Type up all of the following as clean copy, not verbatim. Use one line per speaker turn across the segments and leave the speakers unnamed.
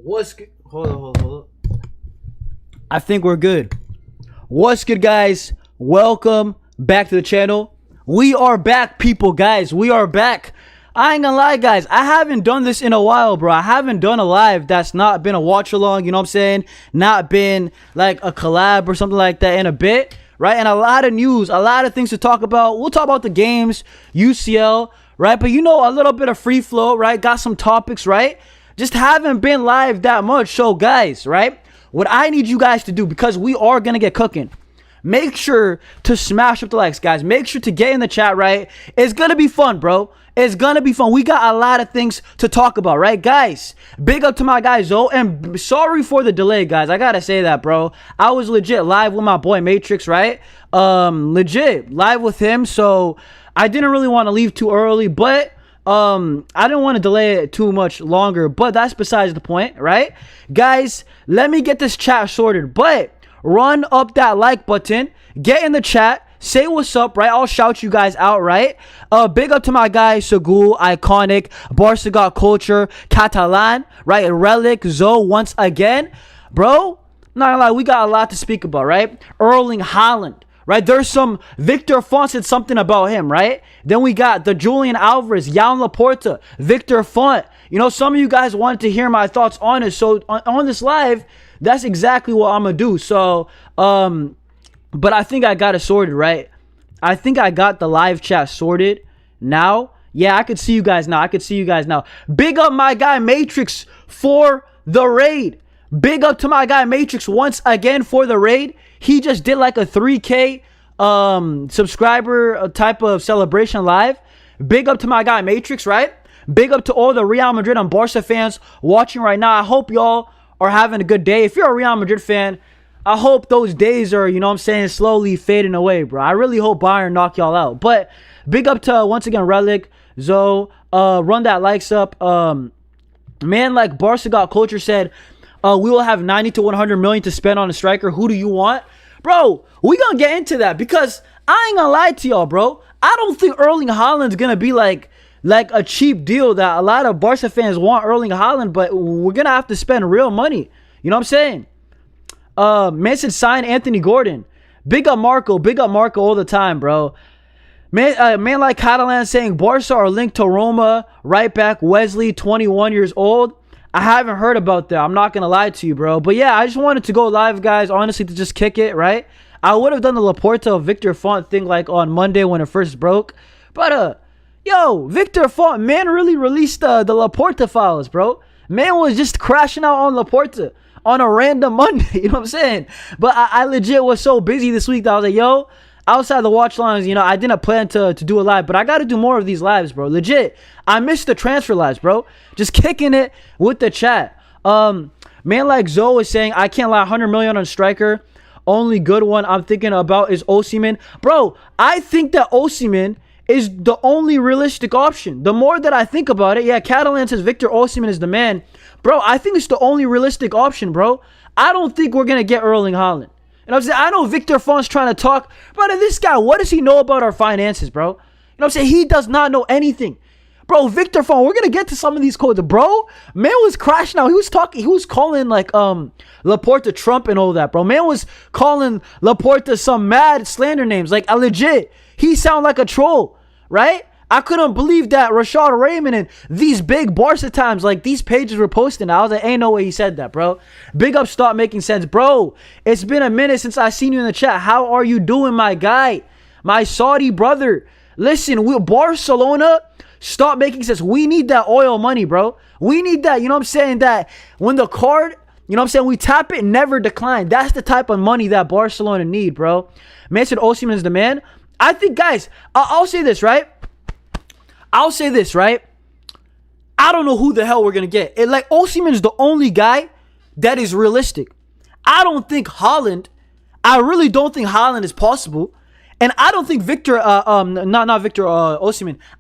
What's good? Hold on. I think we're good. What's good, guys? Welcome back to the channel. We are back, people, guys. We are back. I ain't gonna lie, guys. I haven't done this in a while, bro. I haven't done a live that's not been a watch along, you know what I'm saying? Not been like a collab or something like that in a bit, right? And a lot of news, a lot of things to talk about. We'll talk about the games, UCL, right? But you know, a little bit of free flow, right? Got some topics, right? Just haven't been live that much. So, guys, right? What I need you guys to do, because we are gonna get cooking, make sure to smash up the likes, guys. Make sure to get in the chat, right? It's gonna be fun, bro. It's gonna be fun. We got a lot of things to talk about, right, guys? Big up to my guy Zoe, and sorry for the delay, guys. I gotta say that, bro. I was legit live with my boy Matrix, right? Legit live with him, so I didn't really want to leave too early, but I didn't want to delay it too much longer, but that's besides the point, right? Guys, let me get this chat sorted, but run up that like button, get in the chat, say what's up, right? I'll shout you guys out, right? Big up to my guy Segul, Iconic, Barca Got Culture, Catalan, right? Relic, Zoe once again. Bro, not gonna lie, we got a lot to speak about, right? Erling Haaland, right? There's some Victor Font said something about him, right? Then we got the Julian Alvarez, Jan Laporta, Victor Font. You know, some of you guys wanted to hear my thoughts on it. So on this live, that's exactly what I'm gonna do. So, but I think I got it sorted, right? I think I got the live chat sorted now. Yeah, I could see you guys now. Big up my guy Matrix for the raid. Big up to my guy Matrix once again for the raid. He just did like a 3K subscriber type of celebration live. Big up to my guy Matrix, right? Big up to all the Real Madrid and Barca fans watching right now. I hope y'all are having a good day. If you're a Real Madrid fan, I hope those days are, you know what I'm saying, slowly fading away, bro. I really hope Bayern knock y'all out. But big up to, once again, Relic, Zoe, run that likes up. Man like Barca Got Culture said, we will have 90 to 100 million to spend on a striker. Who do you want? Bro, we gonna get into that because I ain't gonna lie to y'all, bro. I don't think Erling Haaland's gonna be like a cheap deal that a lot of Barca fans want Erling Haaland, but we're gonna have to spend real money. You know what I'm saying? Man said sign Anthony Gordon. Big up Marco all the time, bro. Man like Catalan saying Barca are linked to Roma, right back Wesley, 21 years old. I haven't heard about that. I'm not going to lie to you, bro. But yeah, I just wanted to go live, guys, honestly, to just kick it, right? I would have done the Laporta Victor Font thing like on Monday when it first broke. But, Yo, Victor Font, man really released the Laporta files, bro. Man was just crashing out on Laporta on a random Monday, you know what I'm saying? But I legit was so busy this week that I was like, yo, outside the watch lines, you know, I didn't plan to do a live, but I got to do more of these lives, bro. Legit, I missed the transfer lives, bro. Just kicking it with the chat. Man like Zoe is saying, I can't lie, 100 million on striker. Only good one I'm thinking about is Osimhen. Bro, I think that Osimhen is the only realistic option. The more that I think about it, yeah, Catalan says Victor Osimhen is the man. Bro, I think it's the only realistic option, bro. I don't think we're going to get Erling Haaland. And I'm saying, I know Victor Font's trying to talk. Brother, this guy, what does he know about our finances, bro? You know what I'm saying? He does not know anything. Bro, Victor Font, we're going to get to some of these codes. Bro, man was crashing out. He was talking, he was calling like Laporta Trump and all that, bro. Man was calling Laporta some mad slander names. Like, legit, he sound like a troll, right? I couldn't believe that Rashad Raymond and these big Barca times, like these pages were posting. I was like, ain't no way he said that, bro. Big up, stop making sense. Bro, it's been a minute since I seen you in the chat. How are you doing, my guy? My Saudi brother. Listen, Barcelona, stop making sense. We need that oil money, bro. We need that, you know what I'm saying? That when the card, you know what I'm saying, we tap it, never decline. That's the type of money that Barcelona need, bro. Man said Osimhen is the man. I think, guys, I'll say this, right? I'll say this, right? I don't know who the hell we're going to get. Like, Osimhen is the only guy that is realistic. I don't think Haaland, I really don't think Haaland is possible. And I don't think Osimhen.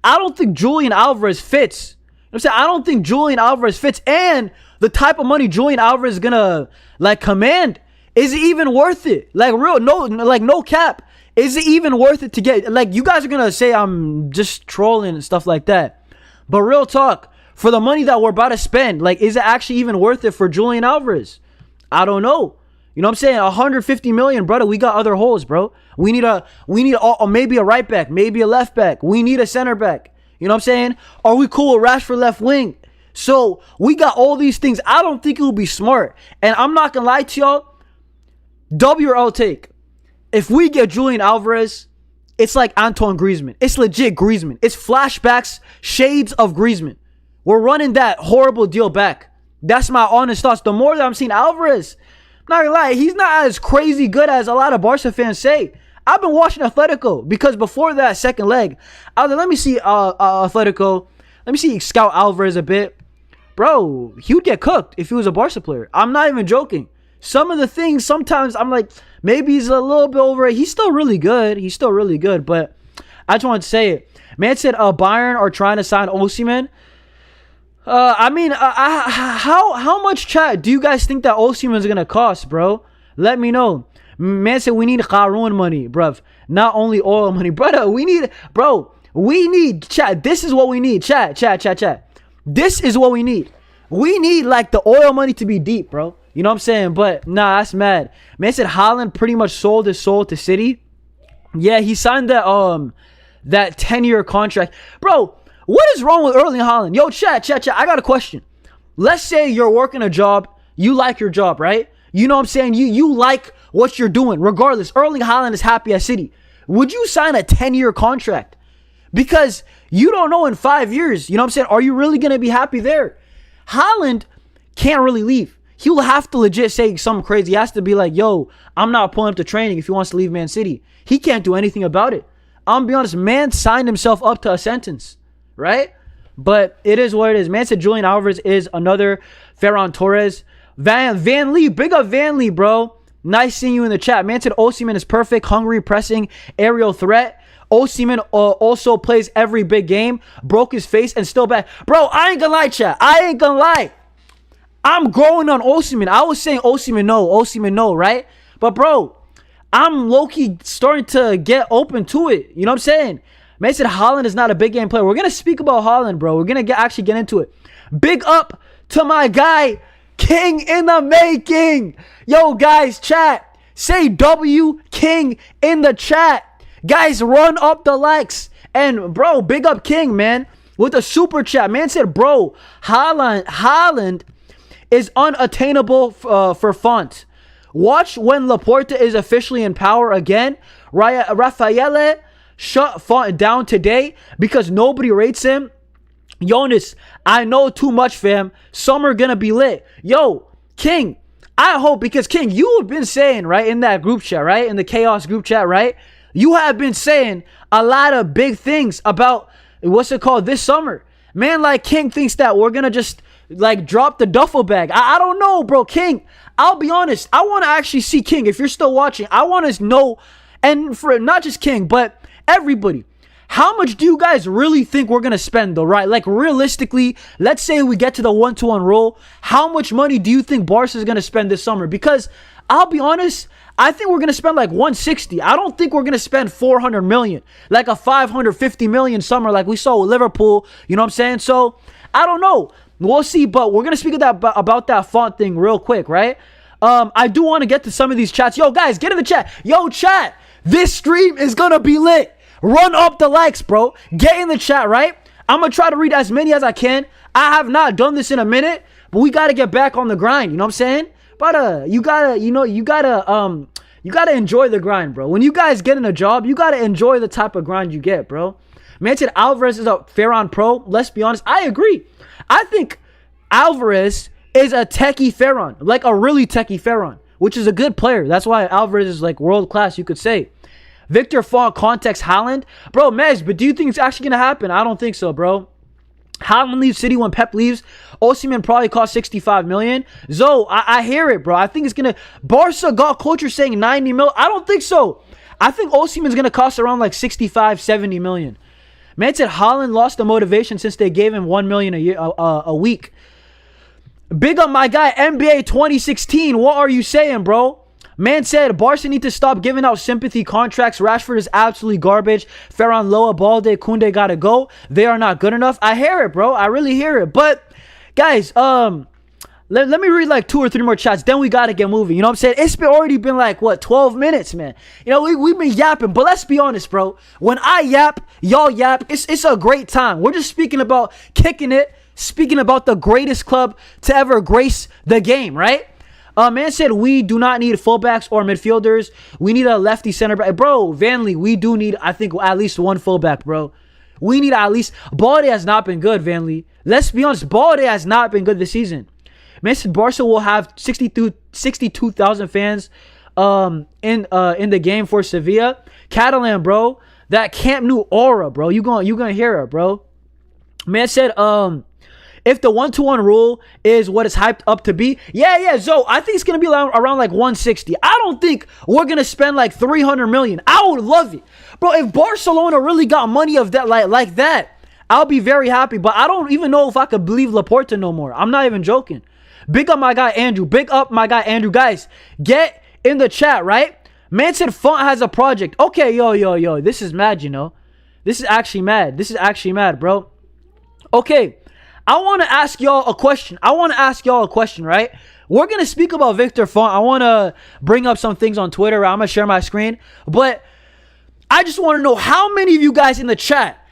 I don't think Julian Alvarez fits. You know what I'm saying? I don't think Julian Alvarez fits. And the type of money Julian Alvarez is going to, like, command, is it even worth it? Like, no cap. Is it even worth it to get, like, you guys are going to say I'm just trolling and stuff like that. But real talk, for the money that we're about to spend, like, is it actually even worth it for Julian Alvarez? I don't know. You know what I'm saying? 150 million, brother. We got other holes, bro. We need maybe a right back, maybe a left back. We need a center back. You know what I'm saying? Are we cool with Rashford left wing? So we got all these things. I don't think it would be smart. And I'm not going to lie to y'all. W or L take. If we get Julian Alvarez, it's like Antoine Griezmann. It's legit Griezmann. It's flashbacks, shades of Griezmann. We're running that horrible deal back. That's my honest thoughts. The more that I'm seeing Alvarez, I'm not gonna lie, he's not as crazy good as a lot of Barca fans say. I've been watching Atletico because before that second leg, I was like, let me see Atletico. Let me see scout Alvarez a bit. Bro, he would get cooked if he was a Barca player. I'm not even joking. Some of the things, sometimes I'm like, maybe he's a little bit over it. He's still really good. He's still really good. But I just wanted to say it. Man said Bayern are trying to sign Osimhen. I mean, how much, chat, do you guys think that Osimhen is going to cost, bro? Let me know. Man said we need Qarun money, bruv. Not only oil money. Brother, we need, chat. This is what we need. Chat. This is what we need. We need, like, the oil money to be deep, bro. You know what I'm saying? But, nah, that's mad. Man said Haaland pretty much sold his soul to City. Yeah, he signed that 10-year contract. Bro, what is wrong with Erling Haaland? Yo, chat. I got a question. Let's say you're working a job. You like your job, right? You know what I'm saying? You like what you're doing. Regardless, Erling Haaland is happy at City. Would you sign a 10-year contract? Because you don't know in 5 years, you know what I'm saying? Are you really going to be happy there? Haaland can't really leave. He'll have to legit say something crazy. He has to be like, yo, I'm not pulling up to training if he wants to leave Man City. He can't do anything about it. I'm going to be honest, man signed himself up to a sentence, right? But it is what it is. Man said Julian Alvarez is another Ferran Torres. Van Lee, big up Van Lee, bro. Nice seeing you in the chat. Man said Osimhen is perfect, hungry, pressing, aerial threat. Osimhen also plays every big game. Broke his face and still back. Bro, I ain't gonna lie, chat. I ain't gonna lie. I'm growing on Osimhen. I was saying Osimhen no, right? But, bro, I'm low-key starting to get open to it. You know what I'm saying? Man said Haaland is not a big game player. We're going to speak about Haaland, bro. We're going to actually get into it. Big up to my guy, King in the making. Yo, guys, chat. Say W King in the chat. Guys, run up the likes. And, bro, big up King, man. With a super chat. Man said, bro, Haaland is unattainable for Font. Watch when Laporta is officially in power again. Raphael shut Font down today because nobody rates him. Jonas, I know too much, fam. Summer gonna be lit. Yo, King, I hope, because King, you have been saying, right, in that group chat, right, in the Chaos group chat, right, you have been saying a lot of big things about, what's it called, this summer. Man, like, King thinks that we're gonna just, like, drop the duffel bag. I don't know, bro. King, I'll be honest, I want to actually see, King, if you're still watching, I want to know, and for not just King, but everybody, how much do you guys really think we're going to spend though, right? Like, realistically, let's say we get to the 1-to-1 rule. How much money do you think Barca is going to spend this summer? Because I'll be honest, I think we're going to spend like 160. I don't think we're going to spend 400 million, like a 550 million summer like we saw with Liverpool. You know what I'm saying? So, I don't know. We'll see, but we're going to speak about that Font thing real quick, right? I do want to get to some of these chats. Yo, guys, get in the chat. Yo, chat, this stream is going to be lit. Run up the likes, bro. Get in the chat, right? I'm going to try to read as many as I can. I have not done this in a minute, but we got to get back on the grind. You know what I'm saying? But you got to enjoy the grind, bro. When you guys get in a job, you got to enjoy the type of grind you get, bro. Man said Alvarez is a Ferran pro. Let's be honest. I agree. I think Alvarez is a techie Ferran, like a really techie Ferran, which is a good player. That's why Alvarez is like world class, you could say. Victor Font context Haaland. Bro, Mez, but do you think it's actually going to happen? I don't think so, bro. Haaland leaves City when Pep leaves. Osimhen probably cost 65 million. Zoe, I hear it, bro. I think it's going to... Barca got culture saying 90 mil. I don't think so. I think Osimhen's going to cost around like 65, 70 million. Man said Haaland lost the motivation since they gave him 1 million a week. Big up my guy, NBA 2016. What are you saying, bro? Man said, Barca need to stop giving out sympathy contracts. Rashford is absolutely garbage. Ferran, Loa, Balde, Koundé gotta go. They are not good enough. I hear it, bro. I really hear it. But, guys, let me read like 2 or 3 more chats. Then we gotta get moving. You know what I'm saying? It's already been like, what, 12 minutes, man. You know, we've been yapping. But let's be honest, bro. When I yap, y'all yap. It's a great time. We're just speaking about kicking it. Speaking about the greatest club to ever grace the game, right? Man said we do not need fullbacks or midfielders. We need a lefty center back. Bro, Vanley, we do need, I think, at least one fullback, bro. We need at least... Balde has not been good, Vanley. Let's be honest. Balde has not been good this season. Man said Barca will have 62,000 fans in the game for Sevilla. Catalan, bro. That Camp Nou aura, bro. You gonna hear it, bro. Man said, if the 1-to-1 rule is what it's hyped up to be, yeah, Zoe, I think it's going to be around like 160. I don't think we're going to spend like 300 million. I would love it. Bro, if Barcelona really got money of that like that, I'll be very happy. But I don't even know if I could believe Laporta no more. I'm not even joking. Big up my guy, Andrew. Big up my guy, Andrew. Guys, get in the chat, right? Man said Font has a project. Okay, yo. This is mad, you know. This is actually mad, bro. Okay. I want to ask y'all a question. Right? We're going to speak about Victor Font. I want to bring up some things on Twitter. I'm going to share my screen. But I just want to know how many of you guys in the chat,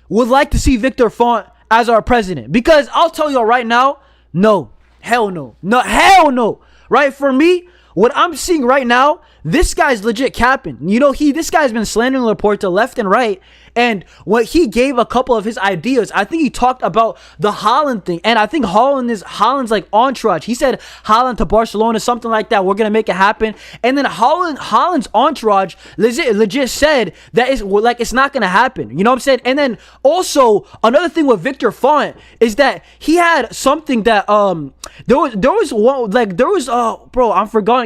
would like to see Victor Font as our president? Because I'll tell y'all right now, no. Hell no. No, hell no. Right? For me, what I'm seeing right now, this guy's legit capping. You know, this guy's been slandering Laporta left and right. And when he gave a couple of his ideas, I think he talked about the Haaland thing. And I think Haaland's like entourage. He said Haaland to Barcelona, something like that. We're going to make it happen. And then Haaland's entourage legit said that it's not going to happen. You know what I'm saying? And then also another thing with Victor Font is that he had something that I'm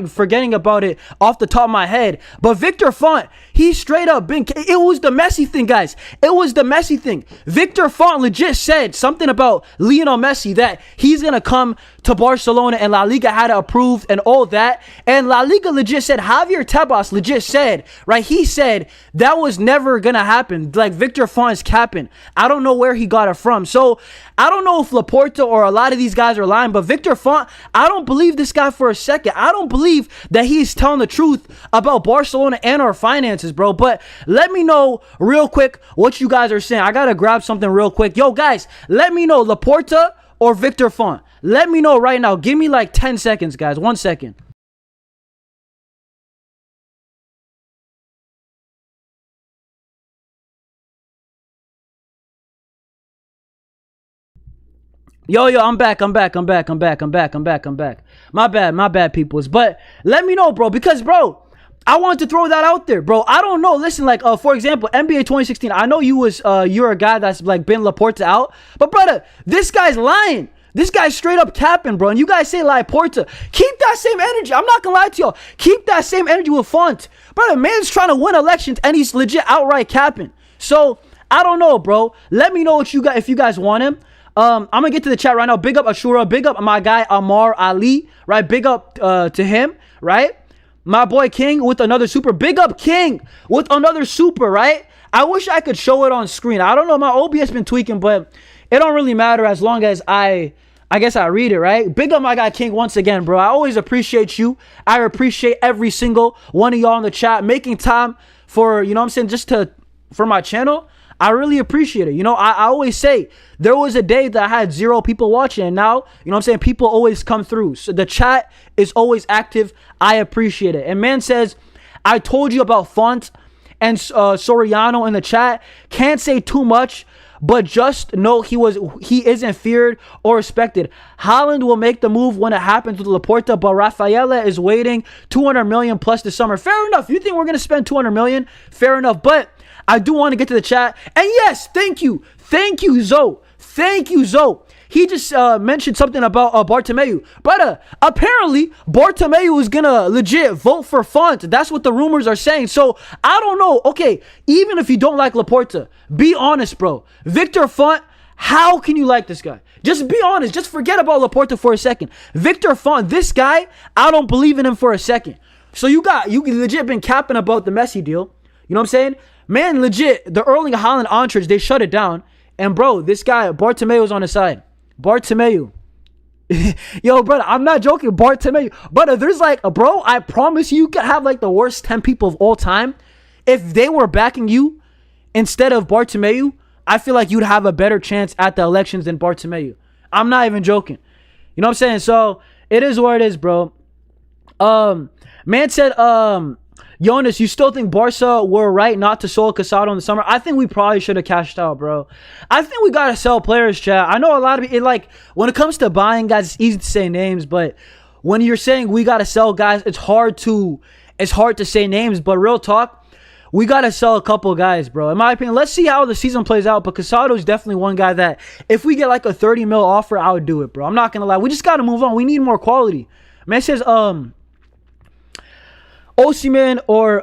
forgetting about it off the top of my head. But Victor Font, he straight up it was the Messi thing, guys. It was the Messi thing. Victor Font legit said something about Lionel Messi, that he's gonna come to Barcelona and La Liga had it approved and all that. And La Liga legit said, Javier Tebas legit said, right? He said that was never gonna happen. Like, Victor Font is capping. I don't know where he got it from. So I don't know if Laporta or a lot of these guys are lying, but Victor Font, I don't believe this guy for a second. I don't believe that he's telling the truth about Barcelona and our finances, bro. But let me know real quick what you guys are saying. I gotta grab something real quick. Yo, guys, let me know, Laporta or Victor Font. Let me know right now. Give me like 10 seconds, guys. 1 second. Yo, I'm back. My bad, peoples. But let me know, bro, because, bro, I wanted to throw that out there, bro. I don't know. Listen, like, for example, NBA 2016. I know you're a guy that's like been Laporta out, but brother, this guy's lying. This guy's straight up capping, bro. And you guys say Laporta. Keep that same energy. I'm not gonna lie to y'all. Keep that same energy with Font, brother. Man's trying to win elections and he's legit outright capping. So I don't know, bro. Let me know what you got if you guys want him. I'm gonna get to the chat right now. Big up Ashura, big up my guy Amar Ali, right? Big up to him, right? My boy King with another super. Big up King with another super, right? I wish I could show it on screen. I don't know, my OBS been tweaking, but it don't really matter as long as I guess I read it, right? Big up my guy King once again, bro. I always appreciate you. I appreciate every single one of y'all in the chat making time for, you know what I'm saying, for my channel. I really appreciate it. You know, I always say there was a day that I had 0 people watching, and now, you know what I'm saying, people always come through. So the chat is always active. I appreciate it. And man says, I told you about Font and Soriano in the chat. Can't say too much, but just know he isn't feared or respected. Haaland will make the move when it happens with Laporta, but Raphinha is waiting 200 million plus this summer. Fair enough. You think we're gonna spend 200 million? Fair enough. But I do want to get to the chat. And yes, thank you, Zoe. Thank you, Zoe. He just mentioned something about Bartomeu. But apparently, Bartomeu is going to legit vote for Font. That's what the rumors are saying. So, I don't know. Okay, even if you don't like Laporta, be honest, bro. Victor Font, how can you like this guy? Just be honest. Just forget about Laporta for a second. Victor Font, this guy, I don't believe in him for a second. So, you legit been capping about the Messi deal. You know what I'm saying? Man, legit, the Erling Haaland entourage, they shut it down. And, bro, this guy, Bartomeu's on his side. Bartomeu. Yo, brother, I'm not joking. Bartomeu. Brother, there's like, bro, I promise you could have like the worst 10 people of all time. If they were backing you instead of Bartomeu, I feel like you'd have a better chance at the elections than Bartomeu. I'm not even joking. You know what I'm saying? So, it is what it is, bro. Man said, Jonas, you still think Barca were right not to sell Casado in the summer? I think we probably should have cashed out, bro. I think we got to sell players, chat. I know a lot of it, like, when it comes to buying guys, it's easy to say names, but when you're saying we got to sell guys, it's hard to say names, but real talk, we got to sell a couple guys, bro. In my opinion, let's see how the season plays out, but Casado is definitely one guy that if we get like a 30 mil offer, I would do it, bro. I'm not going to lie. We just got to move on. We need more quality. Man says, Osimhen or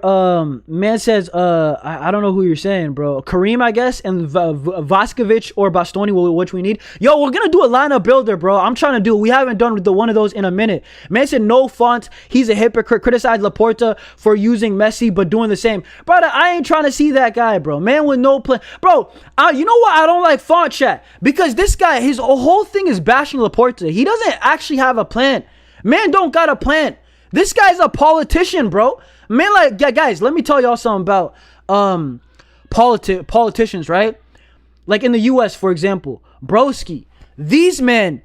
man says I don't know who you're saying, bro. Kareem, I guess, and Vaskovic or Bastoni, which we need. Yo, we're gonna do a lineup builder, bro. I'm trying to do it. We haven't done one of those in a minute. Man said no Font. He's a hypocrite. Criticized Laporta for using Messi but doing the same. Brother, I ain't trying to see that guy, bro. Man with no plan. Bro, you know what? I don't like Font, chat, because this guy, his whole thing is bashing Laporta. He doesn't actually have a plan. Man don't got a plan. This guy's a politician, bro. Man, like, guys, let me tell y'all something about politicians, right? Like in the U.S., for example, broski. These men,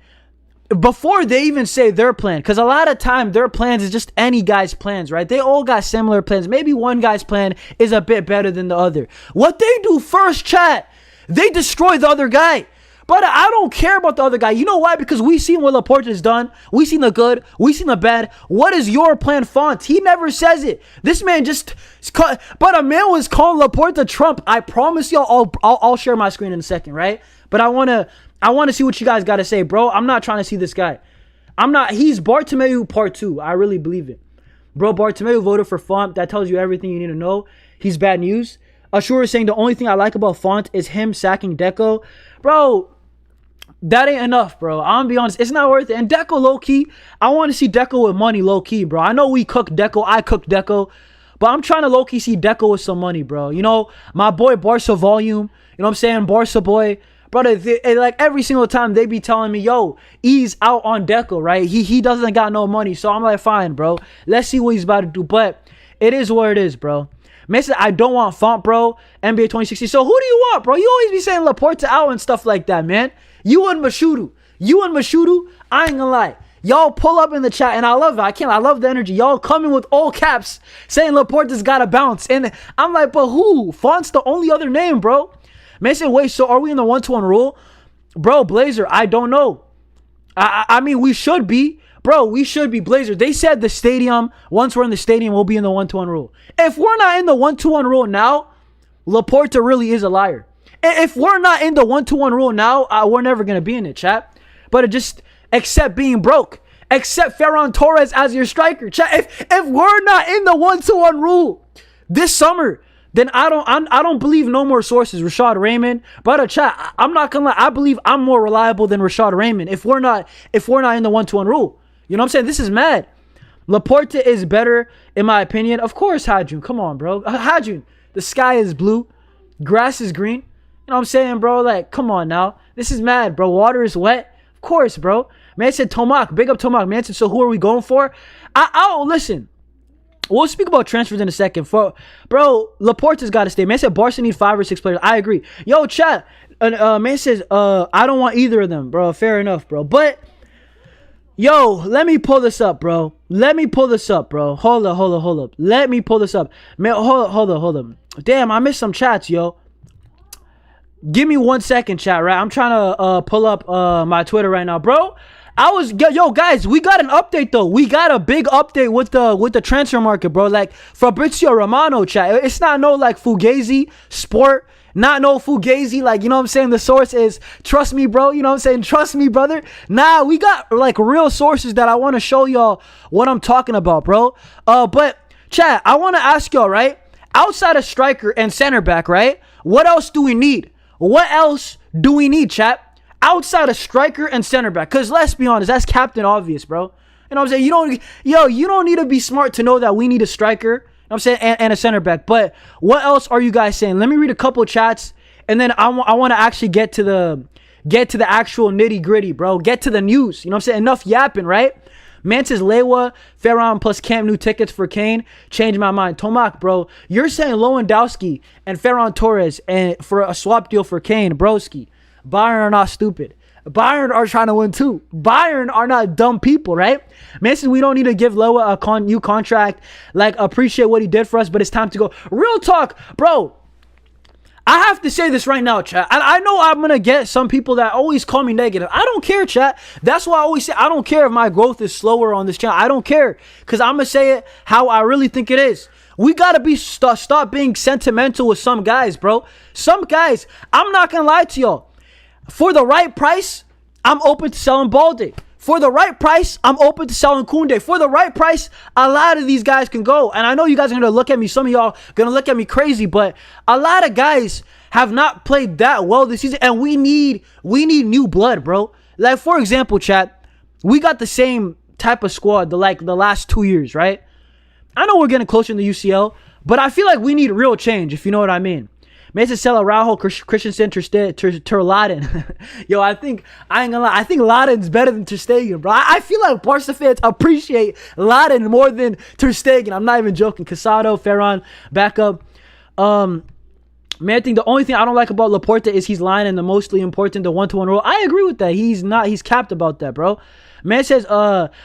before they even say their plan, because a lot of time their plans is just any guy's plans, right? They all got similar plans. Maybe one guy's plan is a bit better than the other. What they do first, chat, they destroy the other guy. But I don't care about the other guy. You know why? Because we seen what Laporta has done. We seen the good. We seen the bad. What is your plan, Font? He never says it. This man just... But a man was calling Laporta Trump. I promise y'all, I'll share my screen in a second, right? But I want to see what you guys got to say, bro. I'm not trying to see this guy. He's Bartomeu part 2. I really believe it. Bro, Bartomeu voted for Font. That tells you everything you need to know. He's bad news. Ashura is saying the only thing I like about Font is him sacking Deco. Bro... That ain't enough, bro. I'm gonna be honest. It's not worth it. And Deco, low-key, I want to see Deco with money, low-key, bro. I know we cook Deco. I cook Deco. But I'm trying to low-key see Deco with some money, bro. You know, my boy Barca Volume. You know what I'm saying? Barca boy. Brother, like every single time they be telling me, yo, ease out on Deco, right? He doesn't got no money. So I'm like, fine, bro. Let's see what he's about to do. But it is what it is, bro. Man said, I don't want Font, bro. NBA 2016. So who do you want, bro? You always be saying Laporta out and stuff like that, man. You and Mashudu, I ain't gonna lie. Y'all pull up in the chat, and I love it. I love the energy. Y'all coming with all caps, saying Laporta's gotta bounce. And I'm like, but who? Font's the only other name, bro. Man said, wait, so are we in the 1-to-1 rule? Bro, Blazer, I don't know. I mean, we should be. Bro, we should be. Blazer, they said the stadium, once we're in the stadium, we'll be in the 1-2-1 rule. If we're not in the 1-2-1 rule now, Laporta really is a liar. If we're not in the 1-2-1 rule now, we're never going to be in it, chat. But just accept being broke. Accept Ferran Torres as your striker, chat. If we're not in the 1-2-1 rule this summer, then I don't believe no more sources. Rashad Raymond, but chat, I'm not gonna lie. I believe I'm more reliable than Rashad Raymond. If we're not in the 1-2-1 rule, you know what I'm saying? This is mad. Laporta is better in my opinion. Of course, Hadjun. Come on, bro. Hadjun. The sky is blue, grass is green. You know what I'm saying, bro? Like, come on now. This is mad, bro. Water is wet. Of course, bro. Man said Tomac. Big up Tomac. Man said, so who are we going for? Listen. We'll speak about transfers in a second. Bro, Laporta's got to stay. Man said Barca need 5 or 6 players. I agree. Yo, chat. Man says, I don't want either of them, bro. Fair enough, bro. But, yo, let me pull this up, bro. Hold up. Let me pull this up. Man, hold up. Damn, I missed some chats, yo. Give me 1 second, chat, right? I'm trying to pull up my Twitter right now, bro. Yo, guys, we got an update though. We got a big update with the transfer market, bro. Like Fabrizio Romano, chat. It's not no like Fugazi sport, not no Fugazi. Like, you know what I'm saying? The source is trust me, bro. You know what I'm saying? Trust me, brother. Nah, we got like real sources that I want to show y'all what I'm talking about, bro. But chat, I want to ask y'all, right? Outside of striker and center back, right? What else do we need? Chat? Outside of striker and center back. Because let's be honest, that's Captain Obvious, bro. You know what I'm saying? You don't need to be smart to know that we need a striker, you know what I'm saying, and a center back. But what else are you guys saying? Let me read a couple chats, and then I want to actually get to the actual nitty gritty, bro. Get to the news. You know what I'm saying? Enough yapping, right? Man says Lewa, Ferran plus Camp New tickets for Kane. Change my mind. Tomac, bro. You're saying Lewandowski and Ferran Torres and for a swap deal for Kane, broski. Bayern are not stupid. Bayern are trying to win too. Bayern are not dumb people, right? Man says we don't need to give Lewa a new contract. Like, appreciate what he did for us, but it's time to go. Real talk, bro. I have to say this right now, chat. I know I'm going to get some people that always call me negative. I don't care, chat. That's why I always say I don't care if my growth is slower on this channel. I don't care because I'm going to say it how I really think it is. We got to be stop being sentimental with some guys, bro. Some guys, I'm not going to lie to y'all. For the right price, I'm open to selling Balde. For the right price, I'm open to selling Koundé. For the right price, a lot of these guys can go. And I know you guys are going to look at me. Some of y'all going to look at me crazy. But a lot of guys have not played that well this season. And we need new blood, bro. Like, for example, chat, we got the same type of squad the last 2 years, right? I know we're getting closer in the UCL. But I feel like we need real change, if you know what I mean. Mason Sella, Rauho, Christensen, Ter Stegen. Yo, I ain't gonna lie. I think Laden's better than Ter Stegen, bro. I feel like Barca fans appreciate Laden more than Ter Stegen. I'm not even joking. Casado, Ferran, backup. Man, I think the only thing I don't like about Laporta is he's lying in the mostly important, the 1-to-1 rule. I agree with that. He's capped about that, bro. Man says,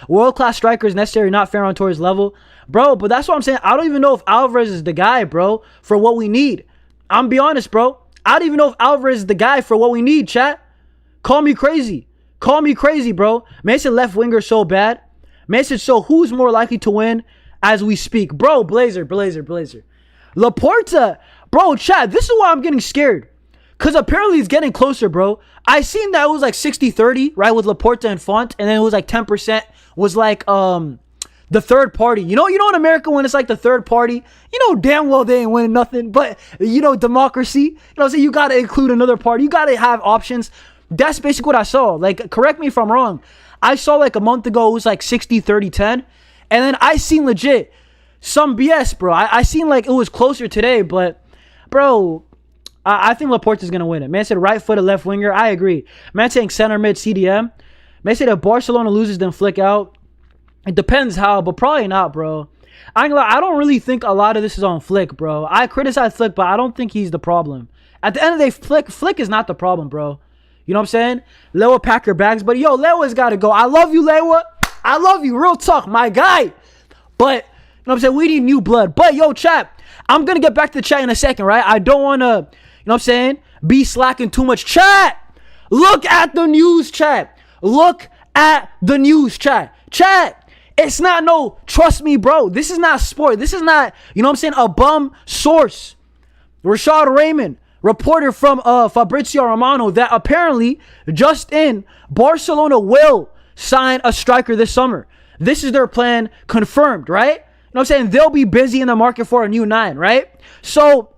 world-class striker is necessary, not Ferran Torres level. Bro, but that's what I'm saying. I don't even know if Álvarez is the guy, bro, for what we need. I'm be honest, bro. I don't even know if Álvarez is the guy for what we need, chat. Call me crazy. Bro. Man said left winger so bad. Man said, so who's more likely to win as we speak? Bro, Blazer. Laporta. Bro, chat, this is why I'm getting scared. Because apparently it's getting closer, bro. I seen that it was like 60-30, right, with Laporta and Font. And then it was like 10% was like, the third party. You know in America when it's like the third party, you know damn well they ain't winning nothing. But, you know, democracy, you know what I'm saying? You got to include another party. You got to have options. That's basically what I saw. Like, correct me if I'm wrong. I saw like a month ago it was like 60-30-10. And then I seen legit some BS, bro. I seen like it was closer today. But, bro, I think Laporta's going to win it. Man said right footed left winger. I agree. Man saying center mid CDM. Man said if Barcelona loses, then Flick out. It depends how, but probably not, bro. I don't really think a lot of this is on Flick, bro. I criticize Flick, but I don't think he's the problem. At the end of the day, Flick is not the problem, bro. You know what I'm saying? Lewa, pack your bags. But, yo, Lewa's got to go. I love you, Lewa. I love you. Real talk, my guy. But, you know what I'm saying? We need new blood. But, yo, chat, I'm going to get back to the chat in a second, right? I don't want to, you know what I'm saying, be slacking too much. Chat, look at the news, chat. Look at the news, chat. Chat, it's not no, trust me, bro. This is not sport. This is not, you know what I'm saying, a bum source. Rashad Raymond, reporter from Fabrizio Romano, that apparently just in, Barcelona will sign a striker this summer. This is their plan confirmed, right? You know what I'm saying? They'll be busy in the market for a new 9, right? So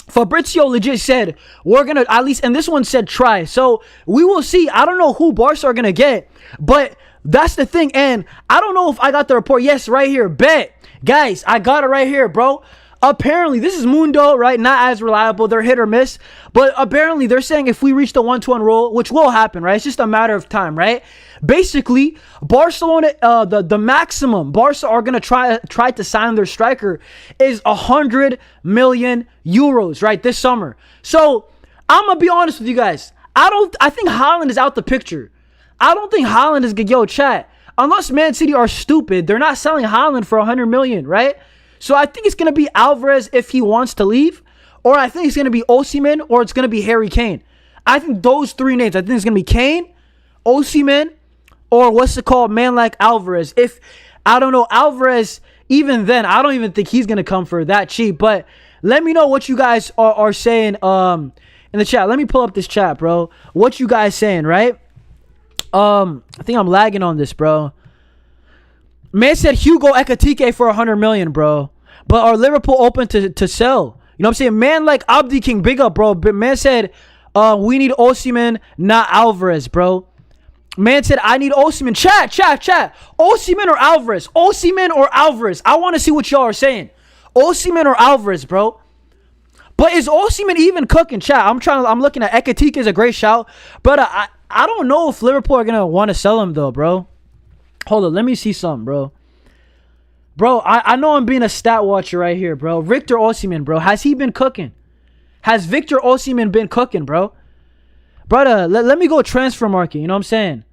Fabrizio legit said, we're going to at least, and this one said try. So we will see. I don't know who Barca are going to get, but that's the thing. And I don't know if I got the report. Yes, right here. Bet. Guys, I got it right here, bro. Apparently, this is Mundo, right? Not as reliable. They're hit or miss. But apparently, they're saying if we reach the 1-2-1 rule, which will happen, right? It's just a matter of time, right? Basically, Barcelona, the maximum Barca are going to try to sign their striker is 100 million euros, right? This summer. So, I'm going to be honest with you guys. I think Haaland is out the picture. I don't think Haaland is good. Yo, chat. Unless Man City are stupid, they're not selling Haaland for 100 million, right? So I think it's going to be Álvarez if he wants to leave, or I think it's going to be Osimhen, or it's going to be Harry Kane. I think those 3 names. I think it's going to be Kane, Osimhen, or what's it called, man like Álvarez. If, I don't know, Álvarez, even then, I don't even think he's going to come for that cheap. But let me know what you guys are saying in the chat. Let me pull up this chat, bro. What you guys saying, right? I think I'm lagging on this, bro. Man said Hugo Ekitike for 100 million, bro. But are Liverpool open to sell? You know what I'm saying? Man like Abdi King, big up, bro. But man said, we need Osimhen, not Álvarez, bro. Man said, I need Osimhen. Chat. Osimhen or Álvarez? Osimhen or Álvarez? I want to see what y'all are saying. Osimhen or Álvarez, bro? But is Osimhen even cooking? Chat, I'm looking at Ekitike is a great shout. But I don't know if Liverpool are going to want to sell him, though, bro. Hold on, let me see something, bro. Bro, I know I'm being a stat watcher right here, bro. Victor Osimhen, bro. Has he been cooking? Has Victor Osimhen been cooking, bro? Brother, let me go transfer market, you know what I'm saying?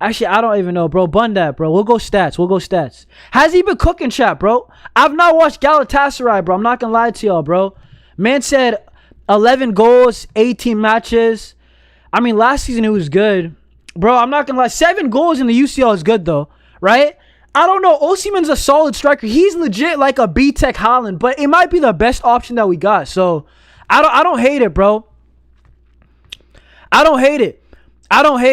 Actually, I don't even know, bro. Bun that, bro. We'll go stats. Has he been cooking, chat, bro? I've not watched Galatasaray, bro. I'm not going to lie to y'all, bro. Man said 11 goals, 18 matches. I mean, last season it was good. Bro, I'm not going to lie. 7 goals in the UCL is good, though. Right? I don't know. Osimhen's a solid striker. He's legit like a B-Tech Haaland. But it might be the best option that we got. So, I don't hate it, bro. I don't hate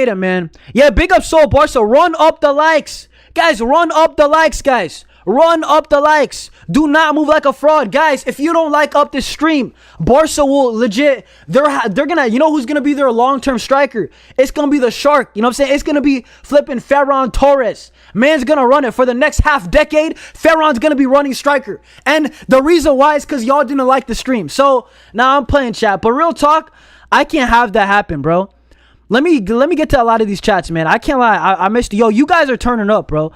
it, man. Yeah, big up Soul Barca. Run up the likes. Guys, run up the likes, guys. Run up the likes. Do not move like a fraud. Guys, if you don't like up this stream, Barca will legit, they're gonna, you know who's gonna be their long-term striker? It's gonna be the Shark. You know what I'm saying? It's gonna be flipping Ferran Torres. Man's gonna run it for the next half decade. Ferran's gonna be running striker. And the reason why is because y'all didn't like the stream. So, now I'm playing chat. But real talk, I can't have that happen, bro. Let me get to a lot of these chats, man. I can't lie. I missed you. Yo, you guys are turning up, bro.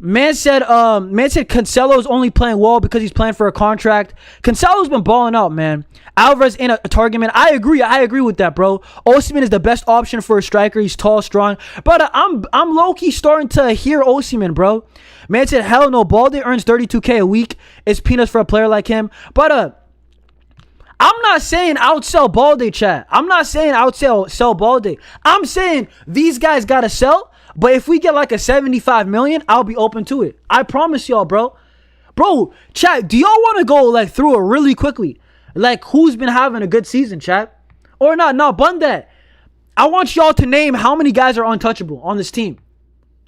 Man said Cancelo's only playing well because he's playing for a contract. Cancelo's been balling out, man. Álvarez ain't a target man. I agree with that, bro. Osimhen is the best option for a striker. He's tall, strong. But I'm low-key starting to hear Osimhen, bro. Man said, hell no, Balde earns 32K a week. It's peanuts for a player like him. But I'm not saying outsell Balde, chat. I'm not saying outsell Balde. I'm saying these guys gotta sell. But if we get like a 75 million, I'll be open to it. I promise y'all, bro. Bro, chat, do y'all want to go like through it really quickly? Like who's been having a good season, chat? Or not? No, bun that. I want y'all to name how many guys are untouchable on this team.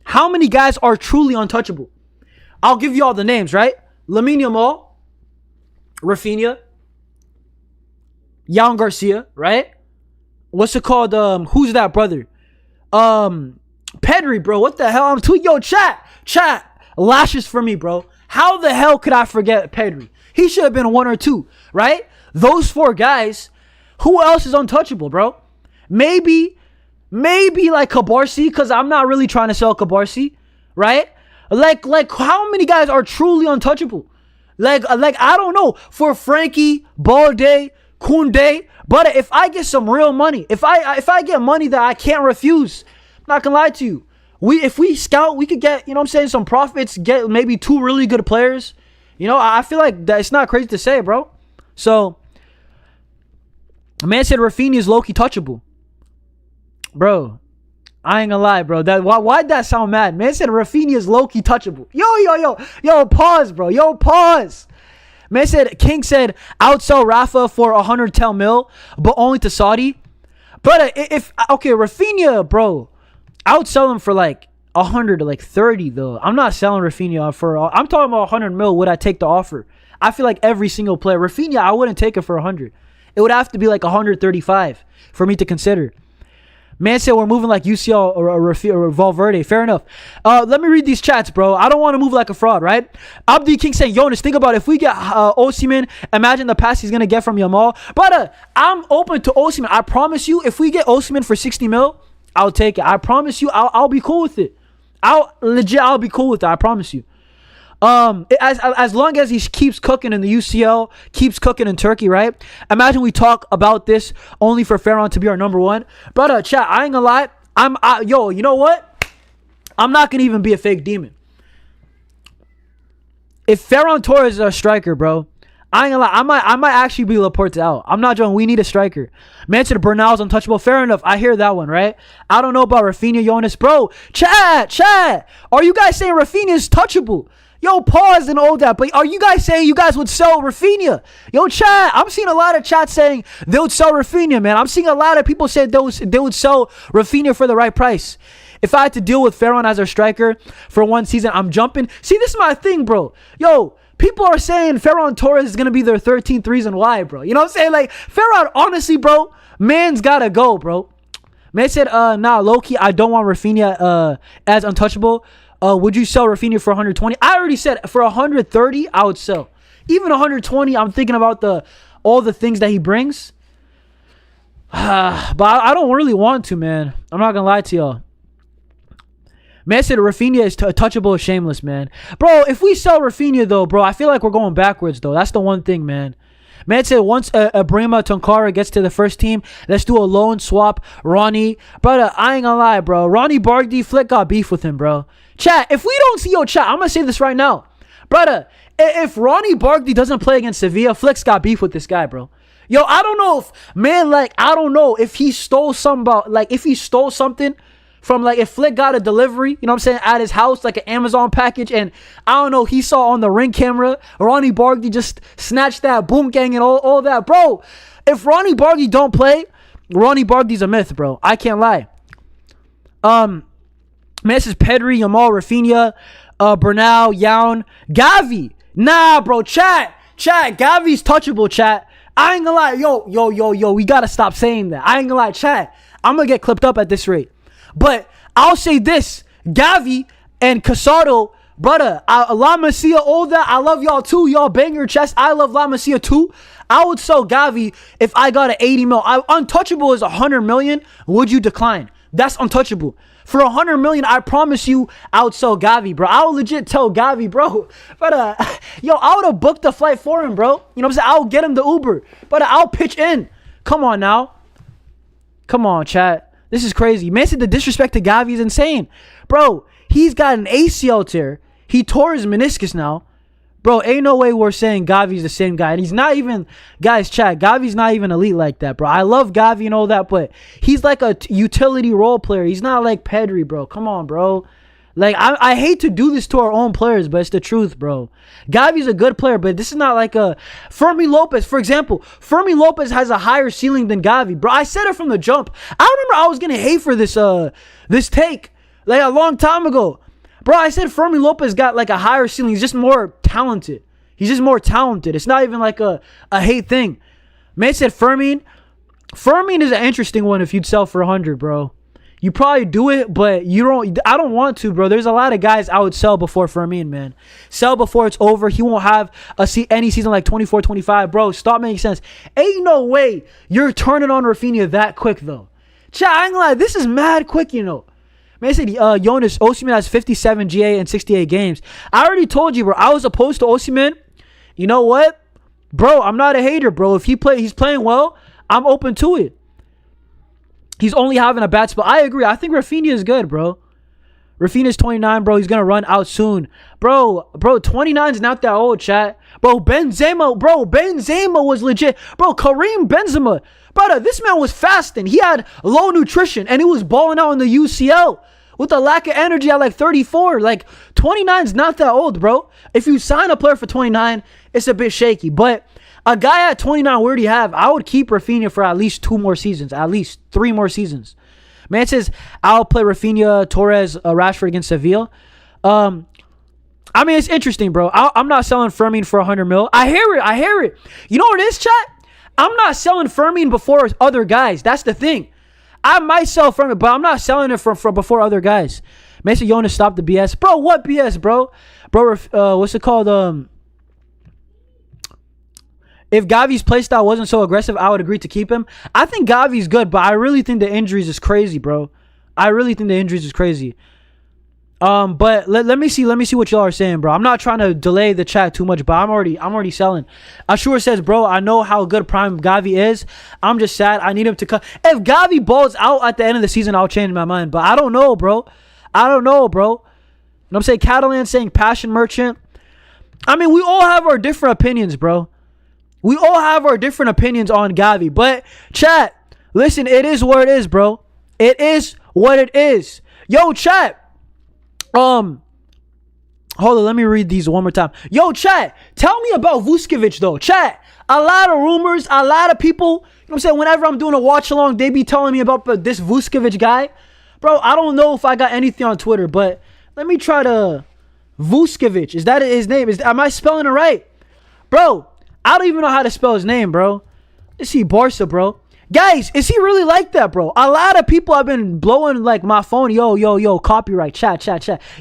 How many guys are truly untouchable? I'll give y'all the names, right? Lamine Yamal, Raphinha, Jan Garcia, right? What's it called? Who's that brother? Pedri, bro. What the hell? I'm tweeting. Yo, chat. Lashes for me, bro. How the hell could I forget Pedri? He should have been 1 or 2, right? Those 4 guys. Who else is untouchable, bro? Maybe like Cabarsi, because I'm not really trying to sell Cabarsi, right? Like how many guys are truly untouchable? Like I don't know. For Frankie, Balde, Koundé, but if I get some real money, if I get money that I can't refuse, I'm not gonna lie to you. If we scout, we could get, you know what I'm saying, some profits, get maybe 2 really good players. You know, I feel like that it's not crazy to say, bro. So, a man said Raphinha is low-key touchable. Bro, I ain't gonna lie, bro. Why'd that sound mad? Man said Raphinha is low-key touchable. Yo, pause, bro. Yo, pause. Man said, King said, outsell Rafa for 110 mil, but only to Saudi. But Raphinha, bro, outsell him for like 100 to like 30 though. I'm not selling Raphinha for, I'm talking about 100 mil. Would I take the offer? I feel like every single player. Raphinha, I wouldn't take it for 100. It would have to be like 135 for me to consider. Man said we're moving like UCL or Valverde. Fair enough. Let me read these chats, bro. I don't want to move like a fraud, right? Abdi King saying, Jonas, think about it. If we get Osimhen, imagine the pass he's going to get from Yamal. But I'm open to Osimhen. I promise you, if we get Osimhen for 60 mil, I'll take it. I promise you, I'll be cool with it. I'll be cool with it. I promise you. As long as he keeps cooking in the UCL, keeps cooking in Turkey, right? Imagine we talk about this only for Ferran to be our number one. But chat, I ain't gonna lie. You know what? I'm not gonna even be a fake demon. If Ferran Torres is our striker, bro, I ain't gonna lie. I might actually be Laporte out. I'm not joking. We need a striker. Manchester Bernal's untouchable. Fair enough. I hear that one, right? I don't know about Raphinha, Jonas, bro. Chat. Are you guys saying Raphinha is touchable? Yo, pause and all that. But are you guys saying you guys would sell Raphinha? Yo, chat. I'm seeing a lot of chat saying they would sell Raphinha, man. I'm seeing a lot of people say they would sell Raphinha for the right price. If I had to deal with Ferran as our striker for one season, I'm jumping. See, this is my thing, bro. Yo, people are saying Ferran Torres is going to be their 13th reason why, bro. You know what I'm saying? Like, Ferran, honestly, bro, man's got to go, bro. Man said, nah, low-key, I don't want Raphinha as untouchable. Would you sell Raphinha for 120? I already said for 130, I would sell. Even 120, I'm thinking about all the things that he brings. But I don't really want to, man. I'm not going to lie to y'all. Man said Raphinha is touchable, shameless, man. Bro, if we sell Raphinha, though, bro, I feel like we're going backwards, though. That's the one thing, man. Man said once Brema Tonkara gets to the first team, let's do a loan swap. Ronnie. Brother, I ain't gonna lie, bro. Ronnie Bargdi, Flick got beef with him, bro. Chat, if we don't see, chat, I'm gonna say this right now. Brother, if Ronnie Bargdi doesn't play against Sevilla, Flick's got beef with this guy, bro. Yo, I don't know if he stole something from, like, if Flick got a delivery, you know what I'm saying, at his house, like an Amazon package, and I don't know, he saw on the Ring camera, Ronnie Bargdi just snatched that boom gang and all that. Bro, if Ronnie Bargdi don't play, Ronnie Bargdi's a myth, bro. I can't lie. Man, this is Pedri, Yamal, Raphinha, Bernal, Yaun, Gavi. Nah, bro, chat, Gavi's touchable, chat. I ain't gonna lie, yo, we gotta stop saying that. I ain't gonna lie, chat. I'm gonna get clipped up at this rate. But I'll say this, Gavi and Casado, brother, La Masia, all that, I love y'all too. Y'all bang your chest. I love La Masia too. I would sell Gavi if I got an 80 mil. Untouchable is 100 million. Would you decline? That's untouchable. For 100 million, I promise you, I would sell Gavi, bro. I would legit tell Gavi, bro. But, I would have booked the flight for him, bro. You know what I'm saying? I'll get him the Uber. But I'll pitch in. Come on now. Come on, chat. This is crazy. Man said the disrespect to Gavi is insane. Bro, he's got an ACL tear. He tore his meniscus now. Bro, ain't no way we're saying Gavi's the same guy. And he's not even, guys, chat, Gavi's not even elite like that, bro. I love Gavi and all that, but he's like a utility role player. He's not like Pedri, bro. Come on, bro. Like, I hate to do this to our own players, but it's the truth, bro. Gavi's a good player, but this is not like a... Fermi Lopez, for example. Fermi Lopez has a higher ceiling than Gavi, bro. I said it from the jump. I remember I was getting hate for this take, like, a long time ago. Bro, I said Fermi Lopez got, like, a higher ceiling. He's just more talented. It's not even, like, a hate thing. Man said Fermin. Fermin is an interesting one if you'd sell for 100, bro. You probably do it, but I don't want to, bro. There's a lot of guys I would sell before Fermin, man. Sell before it's over. He won't have any season like 24, 25. Bro, stop making sense. Ain't no way you're turning on Raphinha that quick, though. Chat, I ain't gonna lie. This is mad quick, you know. Man, I said, Jonas, Osimhen has 57 GA in 68 games. I already told you, bro. I was opposed to Osimhen. You know what? Bro, I'm not a hater, bro. If he's playing well, I'm open to it. He's only having a bad spot. I agree. I think Raphinha is good, bro. Raphinha's 29, bro. He's going to run out soon. Bro, 29 is not that old, chat. Bro, Benzema was legit. Bro, Karim Benzema. Brother, this man was fasting. He had low nutrition, and he was balling out in the UCL with a lack of energy at like 34. Like, 29 is not that old, bro. If you sign a player for 29, it's a bit shaky. But a guy at 29, where do you have? I would keep Raphinha for at least 2 more seasons, at least 3 more seasons. Man says, I'll play Raphinha, Torres, Rashford against Sevilla. I mean, it's interesting, bro. I'm not selling Firmino for 100 mil. I hear it. You know what it is, chat? I'm not selling Firmino before other guys. That's the thing. I might sell Firmino, but I'm not selling it from before other guys. Mason Jonas, stop the BS. Bro, what BS, bro? Bro, what's it called? If Gavi's play style wasn't so aggressive, I would agree to keep him. I think Gavi's good, but I really think the injuries is crazy, bro. I really think the injuries is crazy. But let me see what y'all are saying, bro. I'm not trying to delay the chat too much, but I'm already selling. Ashur says, bro, I know how good prime Gavi is. I'm just sad. I need him to cut. If Gavi balls out at the end of the season, I'll change my mind. But I don't know, bro. You know what I'm saying? Catalan saying passion merchant. I mean, we all have our different opinions, bro. We all have our different opinions on Gavi. But chat, listen, it is what it is, bro. It is what it is. Yo, chat. Hold on, let me read these one more time. Yo, chat, tell me about Vuskovic, though. Chat, a lot of rumors, a lot of people, you know what I'm saying, whenever I'm doing a watch-along, they be telling me about this Vuskovic guy. Bro, I don't know if I got anything on Twitter, but let me try to... Vuskovic, is that his name? Am I spelling it right? Bro, I don't even know how to spell his name, bro. Let's see, Barca, bro. Guys, is he really like that, bro? A lot of people have been blowing, like, my phone. Yo, copyright, chat.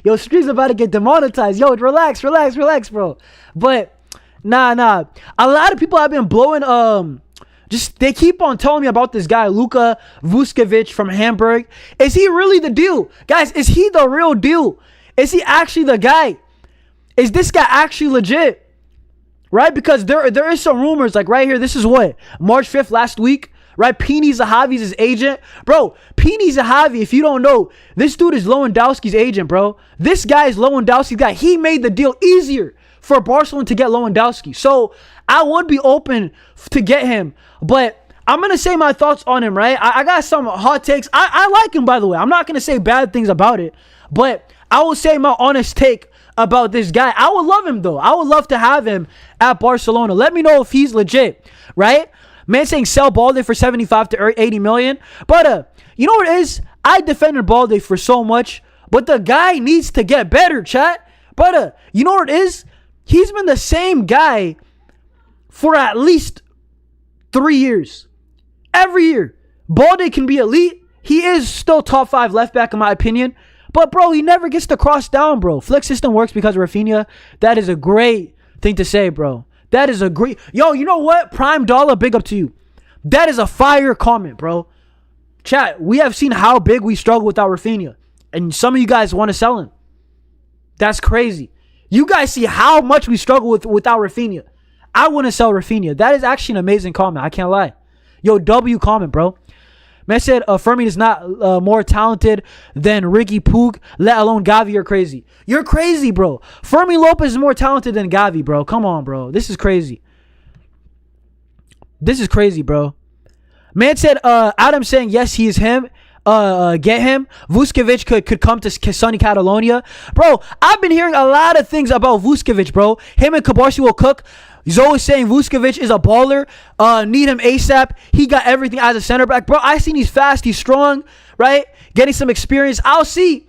Yo, stream's about to get demonetized. Yo, relax, bro. But, nah. A lot of people have been blowing, they keep on telling me about this guy, Luka Vuskovic from Hamburg. Is he really the deal? Guys, is he the real deal? Is he actually the guy? Is this guy actually legit? Right? Because there is some rumors, like right here, this is what? March 5th last week. Right, Pini Zahavi's his agent. Bro, Pini Zahavi, if you don't know, this dude is Lewandowski's agent, bro. This guy is Lewandowski's guy. He made the deal easier for Barcelona to get Lewandowski. So, I would be open to get him. But I'm going to say my thoughts on him, right? I got some hot takes. I like him, by the way. I'm not going to say bad things about it. But I will say my honest take about this guy. I would love him, though. I would love to have him at Barcelona. Let me know if he's legit, right? Man saying sell Balde for 75 to 80 million. But, you know what it is? I defended Balde for so much, but the guy needs to get better, chat. But, you know what it is? He's been the same guy for at least 3 years. Every year. Balde can be elite. He is still top 5 left back in my opinion. But, bro, he never gets to cross down, bro. Flick system works because of Raphinha. That is a great thing to say, bro. That is a great... Yo, you know what? Prime Dollar, big up to you. That is a fire comment, bro. Chat, we have seen how big we struggle without Raphinha. And some of you guys want to sell him. That's crazy. You guys see how much we struggle without Raphinha. I want to sell Raphinha. That is actually an amazing comment. I can't lie. Yo, W comment, bro. Man said, Fermi is not more talented than Ricky Puig, let alone Gavi. You're crazy. You're crazy, bro. Fermi Lopez is more talented than Gavi, bro. Come on, bro. This is crazy. This is crazy, bro. Man said, Adam saying, yes, he is him. Get him. Vuskovic could come to sunny Catalonia. Bro, I've been hearing a lot of things about Vuskovic, bro. Him and Kabarsi will cook. Zoe saying Vuskovic is a baller. Need him ASAP. He got everything as a center back. Bro, I seen he's fast. He's strong, right? Getting some experience. I'll see,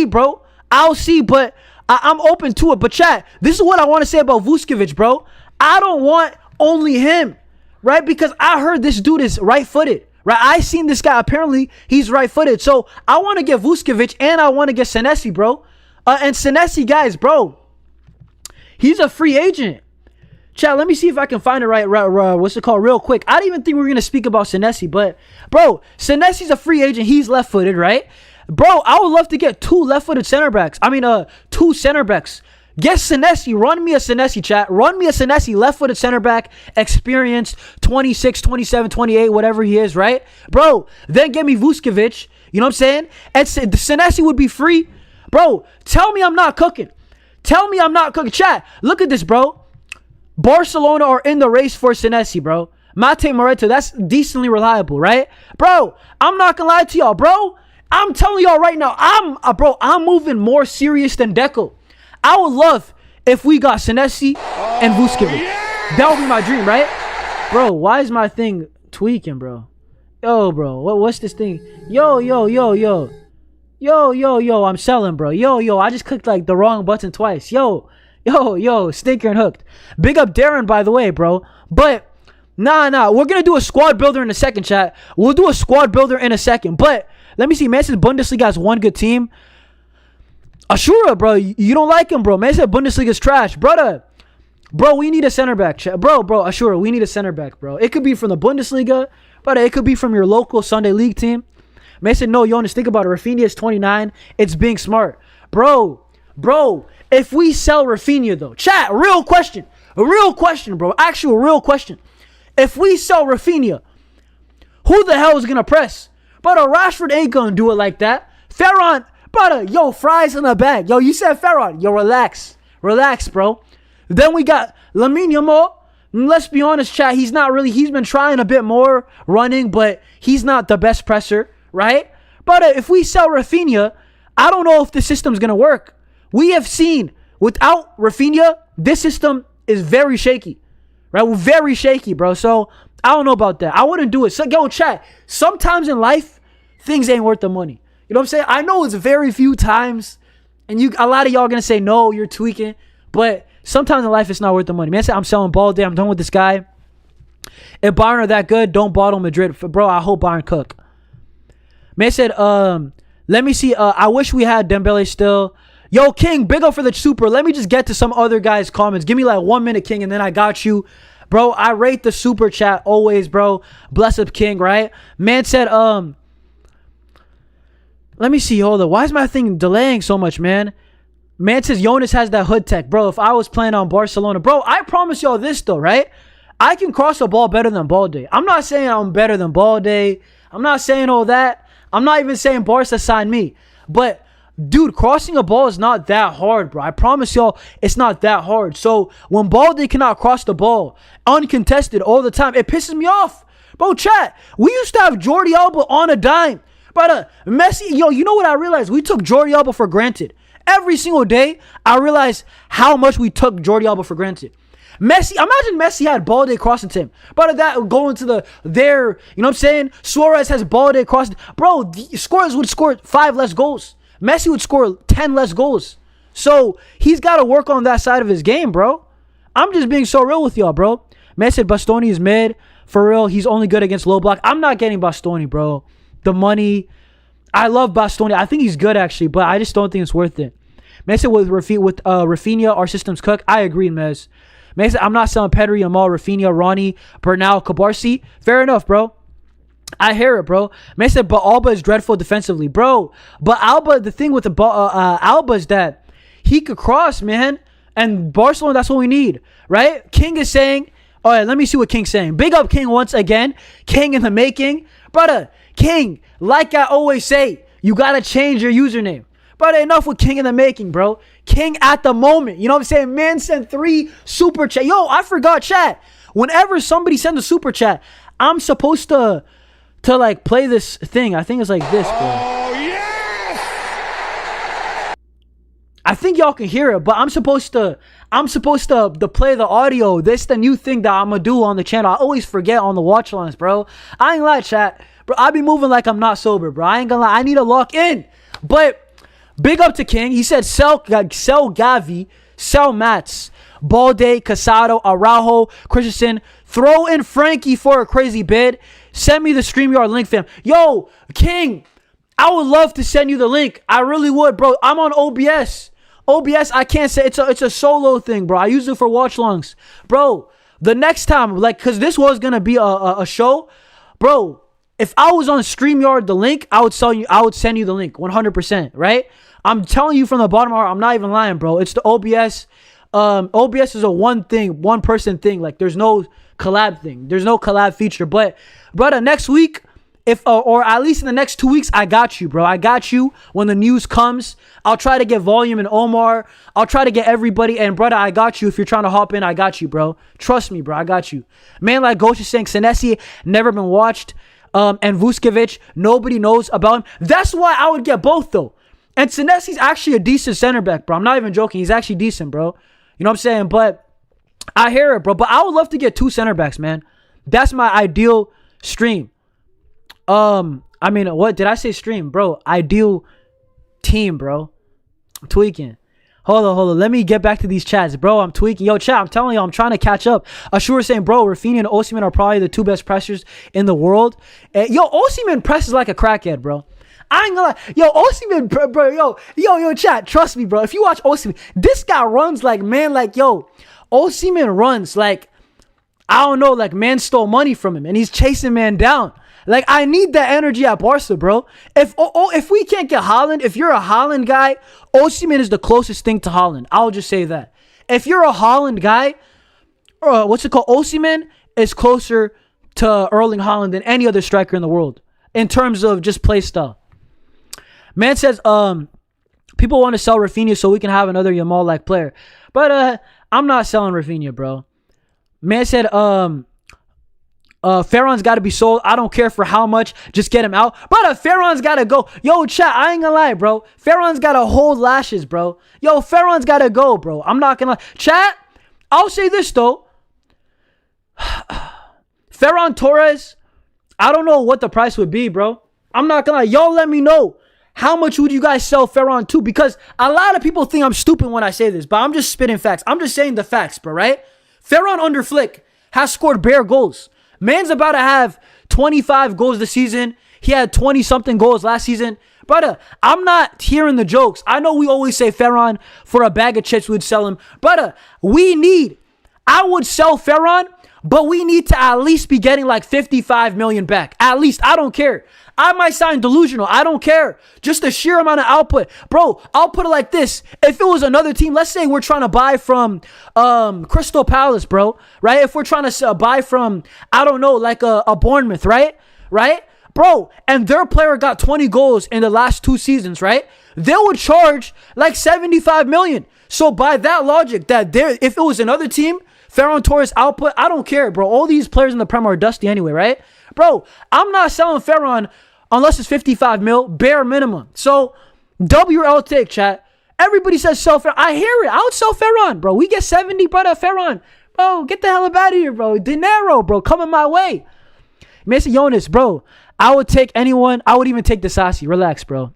bro. I'll see, but I'm open to it. But chat, this is what I want to say about Vuskovic, bro. I don't want only him, right? Because I heard this dude is right-footed, right? I seen this guy. Apparently, he's right-footed. So, I want to get Vuskovic and I want to get Senesi, bro. And Senesi, guys, bro, he's a free agent. Chat, let me see if I can find it right, what's it called, real quick. I didn't even think we were going to speak about Senesi, but, bro, Senesi's a free agent. He's left-footed, right? Bro, I would love to get 2 left-footed center backs. 2 center backs. Get Senesi. Run me a Senesi, chat. Run me a Senesi, left-footed center back, experienced, 26, 27, 28, whatever he is, right? Bro, then get me Vuskovic. You know what I'm saying? And Senesi would be free. Bro, tell me I'm not cooking. Tell me I'm not cooking. Chat, look at this, bro. Barcelona are in the race for Senesi, bro. Mate Moreta, that's decently reliable, right? Bro, I'm not gonna lie to y'all, bro. I'm telling y'all right now, I'm moving more serious than Deco. I would love if we got Senesi and Vucevic. That would be my dream, right? Bro, why is my thing tweaking, bro? Yo, bro, what's this thing? Yo, I'm selling, bro. Yo, I just clicked like the wrong button twice. Yo, stinker and hooked. Big up Darren, by the way, bro. But nah, we're gonna do a squad builder in a second, chat. We'll do a squad builder in a second. But let me see, man says Bundesliga has one good team. Ashura, bro, you don't like him, bro. Man said Bundesliga's trash, brother. Bro, we need a center back, chat. Bro, Ashura, we need a center back, bro. It could be from the Bundesliga, but it could be from your local Sunday League team. Man said, no, Jonas, think about it. Raphinha is 29. It's being smart. Bro, if we sell Raphinha, though, chat, real question, bro. Actual real question. If we sell Raphinha, who the hell is going to press? Brother, Rashford ain't going to do it like that. Ferran, brother, yo, fries in the bag. Yo, you said Ferran. Yo, relax, bro. Then we got Lamine Yamal. Let's be honest, chat, he's been trying a bit more running, but he's not the best presser, right? But if we sell Raphinha, I don't know if the system's going to work. We have seen, without Raphinha, this system is very shaky, right? We're very shaky, bro. So, I don't know about that. I wouldn't do it. So, yo, chat, sometimes in life, things ain't worth the money. You know what I'm saying? I know it's very few times, and a lot of y'all are going to say, no, you're tweaking, but sometimes in life, it's not worth the money. Man, I said, I'm selling Balde. I'm done with this guy. If Bayern are that good, don't bottle Madrid. Bro, I hope Bayern cook. Man said, let me see. I wish we had Dembele still. Yo, King, big up for the super. Let me just get to some other guys' comments. Give me like 1 minute, King, and then I got you. Bro, I rate the super chat always, bro. Bless up, King, right? Man said, let me see. Hold on. Why is my thing delaying so much, man? Man says, Jonas has that hood tech. Bro, if I was playing on Barcelona. Bro, I promise y'all this, though, right? I can cross the ball better than Balde. I'm not saying I'm better than Balde. I'm not saying all that. I'm not even saying Barca signed me. But, dude, crossing a ball is not that hard, bro. I promise y'all it's not that hard. So, when Balde cannot cross the ball uncontested all the time, it pisses me off. Bro, chat, we used to have Jordi Alba on a dime. But Messi, yo, you know what I realized? We took Jordi Alba for granted. Every single day, I realized how much we took Jordi Alba for granted. Messi, imagine Messi had Balde crossing to him. But that going to you know what I'm saying? Suarez has Balde crossing. Bro, the scorers would score 5 less goals. Messi would score 10 less goals. So, he's got to work on that side of his game, bro. I'm just being so real with y'all, bro. Messi said Bastoni is mid. For real, he's only good against low block. I'm not getting Bastoni, bro. The money. I love Bastoni. I think he's good, actually, but I just don't think it's worth it. Messi said with Raphinha, our system's cooked. I agree, Mez. Man said, I'm not selling Pedri, Yamal, Raphinha, Ronnie, Bernal, Cabarsi. Fair enough, bro. I hear it, bro. Man said, but Alba is dreadful defensively. Bro, but Alba, the thing with Alba is that he could cross, man. And Barcelona, that's what we need, right? King is saying, all right, let me see what King's saying. Big up King once again. King in the making. Brother, King, like I always say, you got to change your username. But enough with King in the making, bro. King at the moment. You know what I'm saying? Man sent 3 super chat. Yo, I forgot chat. Whenever somebody sends a super chat, I'm supposed to like play this thing. I think it's like this, bro. Oh, yes! I think y'all can hear it, but I'm supposed to play the audio. This is the new thing that I'm gonna do on the channel. I always forget on the watch lines, bro. I ain't lie, chat. Bro, I be moving like I'm not sober, bro. I ain't gonna lie. I need to lock in. But big up to King. He said sell Gavi, sell Mats, Balde, Casado, Araujo, Christensen. Throw in Frankie for a crazy bid. Send me the StreamYard link, fam. Yo, King, I would love to send you the link. I really would, bro. I'm on OBS. OBS, I can't say it's a solo thing, bro. I use it for watch longs. Bro, the next time, like, because this was going to be a show, bro, if I was on StreamYard, the link, I would send you the link 100%, right? I'm telling you from the bottom of my heart, I'm not even lying, bro. It's the OBS. OBS is a one person thing. Like, there's no collab thing. There's no collab feature. But, brother, next week, or at least in the next 2 weeks, I got you, bro. I got you when the news comes. I'll try to get Volume and Omar. I'll try to get everybody. And, brother, I got you. If you're trying to hop in, I got you, bro. Trust me, bro. I got you. Man, like Ghost is saying, Senesi never been watched. And Vucevic, nobody knows about him. That's why I would get both, though. And Senesi's actually a decent center back, bro. I'm not even joking. He's actually decent, bro. You know what I'm saying? But I hear it, bro. But I would love to get 2 center backs, man. That's my ideal stream. I mean, what did I say? Stream, bro. Ideal team, bro. I'm tweaking. Hold on. Let me get back to these chats, bro. I'm tweaking. Yo, chat, I'm telling you, I'm trying to catch up. Ashur saying, bro, Raphinha and Osimhen are probably the 2 best pressers in the world. Yo, Osimhen presses like a crackhead, bro. I ain't gonna lie. Yo, Osimhen, bro, yo, chat, trust me, bro. If you watch Osimhen, this guy runs like, man, like, yo, Osimhen runs like, I don't know, like man stole money from him and he's chasing man down. Like, I need that energy at Barca, bro. If we can't get Haaland, if you're a Haaland guy, Osimhen is the closest thing to Haaland. I'll just say that. If you're a Haaland guy, Osimhen is closer to Erling Haaland than any other striker in the world in terms of just play style. Man says, people want to sell Raphinha so we can have another Yamal-like player. But I'm not selling Raphinha, bro. Man said, Ferron's got to be sold. I don't care for how much. Just get him out. But Ferron's got to go. Yo, chat, I ain't gonna lie, bro. Ferron's got to hold lashes, bro. Yo, Ferron's got to go, bro. I'm not gonna lie. Chat, I'll say this, though. Ferran Torres, I don't know what the price would be, bro. I'm not gonna lie. Y'all let me know. How much would you guys sell Ferran to? Because a lot of people think I'm stupid when I say this, but I'm just spitting facts. I'm just saying the facts, bro, right? Ferran under Flick has scored bare goals. Man's about to have 25 goals this season. He had 20-something goals last season. Brother, I'm not hearing the jokes. I know we always say Ferran for a bag of chips, we'd sell him. Brother, I would sell Ferran, but we need to at least be getting like 55 million back. At least, I don't care. I might sign delusional. I don't care. Just the sheer amount of output. Bro, I'll put it like this. If it was another team, let's say we're trying to buy from Crystal Palace, bro, right? If we're trying to buy from, I don't know, like a Bournemouth, right? Bro, and their player got 20 goals in the last 2 seasons, right? They would charge like 75 million. So by that logic, if it was another team, Ferran Torres output, I don't care, bro. All these players in the Prem are dusty anyway, right? Bro, I'm not selling Ferran unless it's 55 mil, bare minimum. So, W or L take, chat. Everybody says sell Ferran. I hear it. I would sell Ferran, bro. We get 70, brother, Ferran. Bro, get the hell up out of here, bro. Dinero, bro, coming my way. Mason Jonas, bro, I would take anyone. I would even take Disasi. Relax, bro.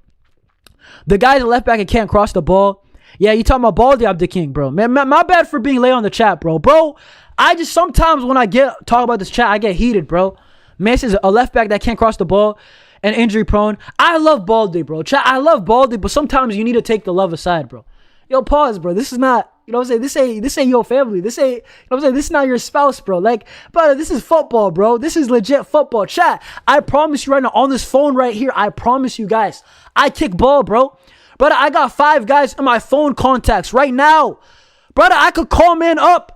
The guy's a left back and can't cross the ball. Yeah, you talking about Baldy Abdi King, bro. Man, my bad for being late on the chat, bro. Bro, I just sometimes when I talk about this chat, I get heated, bro. Man says a left back that can't cross the ball and injury prone. I love Baldy, bro. Chat, I love Baldy, but sometimes you need to take the love aside, bro. Yo, pause, bro. This is not, you know what I'm saying? This ain't your family. This ain't, you know what I'm saying? This is not your spouse, bro. Like, brother, this is football, bro. This is legit football. Chat, I promise you right now on this phone right here, I promise you guys, I kick ball, bro. Brother, I got 5 guys in my phone contacts right now. Brother, I could call man up.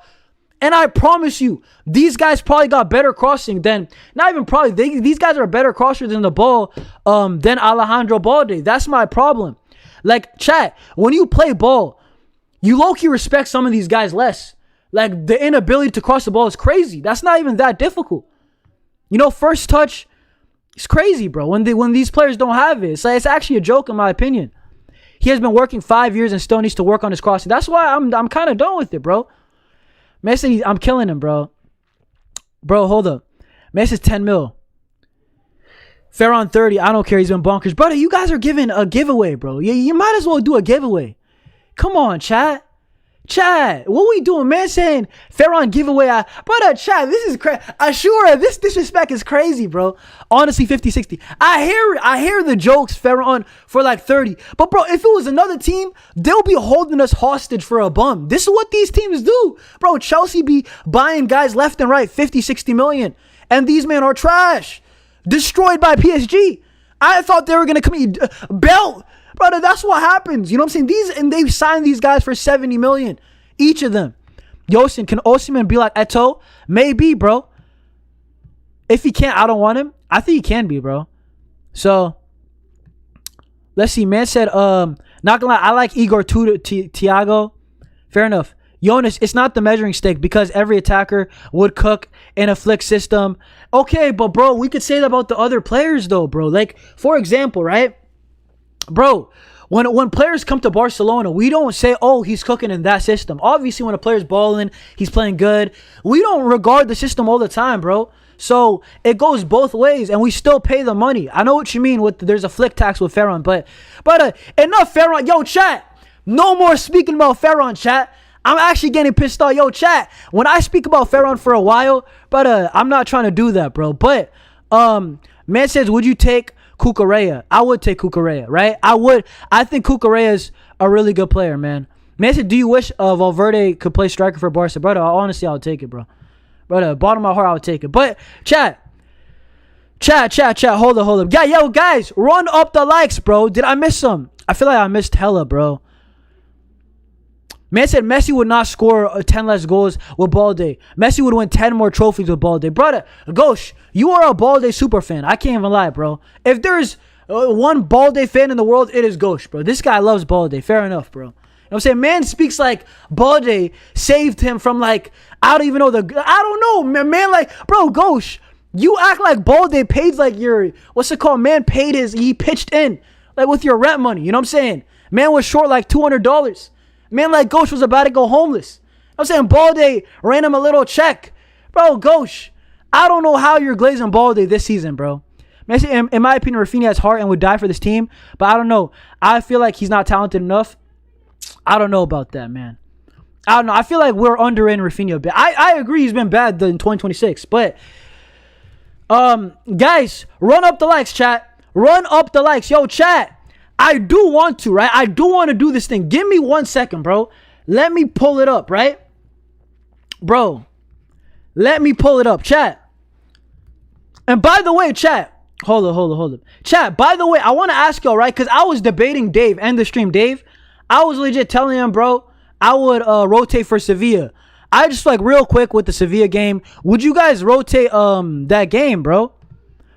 And I promise you, these guys probably got better crossing than, not even probably, these guys are better crossers than the ball than Alejandro Balde. That's my problem. Like, chat, when you play ball, you low-key respect some of these guys less. Like, the inability to cross the ball is crazy. That's not even that difficult. You know, first touch is crazy, bro. When these players don't have it. It's actually a joke in my opinion. He has been working 5 years and still needs to work on his crossing. That's why I'm kind of done with it, bro. Messi, I'm killing him, bro. Bro, hold up. Messi's 10 mil. Ferran 30. I don't care. He's been bonkers. Brother, you guys are giving a giveaway, bro. You might as well do a giveaway. Come on, chat. Chat, what we doing, man? Saying Ferran giveaway. Brother, chat, this is crazy. Sure, this disrespect is crazy, bro. Honestly, 50-60. I hear the jokes, Ferran, for like 30. But, bro, if it was another team, they'll be holding us hostage for a bum. This is what these teams do. Bro, Chelsea be buying guys left and right, 50-60 million. And these men are trash. Destroyed by PSG. I thought they were going to come in. Belt. Brother, that's what happens. You know what I'm saying? And they've signed these guys for 70 million. Each of them. Yosin, can Osimhen be like Eto'o? Maybe, bro. If he can't, I don't want him. I think he can be, bro. So let's see. Man said, not gonna lie, I like Igor Thiago. Fair enough. Jonas, it's not the measuring stick because every attacker would cook in a Flick system. Okay, but bro, we could say that about the other players though, bro. Like, for example, right? Bro, when players come to Barcelona, we don't say, oh, he's cooking in that system. Obviously, when a player's balling, he's playing good. We don't regard the system all the time, bro. So it goes both ways, and we still pay the money. I know what you mean with there's a Flick tax with Ferran, but enough Ferran. Yo, chat. No more speaking about Ferran, chat. I'm actually getting pissed off. Yo, chat. When I speak about Ferran for a while, but I'm not trying to do that, bro. But man says, would you take Cucurella? I would take Cucurella, right? I would. I think Cucurella is a really good player, man. Man said, do you wish Valverde could play striker for Barca? Brother, honestly, I would take it, bro. Brother, bottom of my heart, I would take it. But chat. Hold up. Yeah, yo, guys, run up the likes, bro. Did I miss some? I feel like I missed hella, bro. Man said Messi would not score 10 less goals with Balde. Messi would win 10 more trophies with Balde. Brother, Gosh, you are a Balde super fan. I can't even lie, bro. If there's one Balde fan in the world, it is Gosh, bro. This guy loves Balde. Fair enough, bro. You know what I'm saying? Man speaks like Balde saved him from, like, I don't even know I don't know, man. Like, bro, Gosh, you act like Balde paid, like, your, what's it called? Man paid he pitched in, like, with your rent money. You know what I'm saying? Man was short, like, $200. Man like Gosh was about to go homeless. I'm saying Balde ran him a little check. Bro, Gosh, I don't know how you're glazing Balde this season, bro. In my opinion, Raphinha has heart and would die for this team. But I don't know. I feel like he's not talented enough. I don't know about that, man. I don't know. I feel like we're underrating Raphinha a bit. I agree he's been bad in 2026. But, guys, run up the likes, chat. Run up the likes. Yo, chat. I do want to, right? I do want to do this thing. Give me 1 second, bro. Let me pull it up, right? Bro, let me pull it up, chat. And by the way, chat. Hold up. Chat, by the way, I want to ask y'all, right? Because I was debating Dave, end the stream, Dave. I was legit telling him, bro, I would rotate for Sevilla. I just, like, real quick with the Sevilla game. Would you guys rotate that game, bro?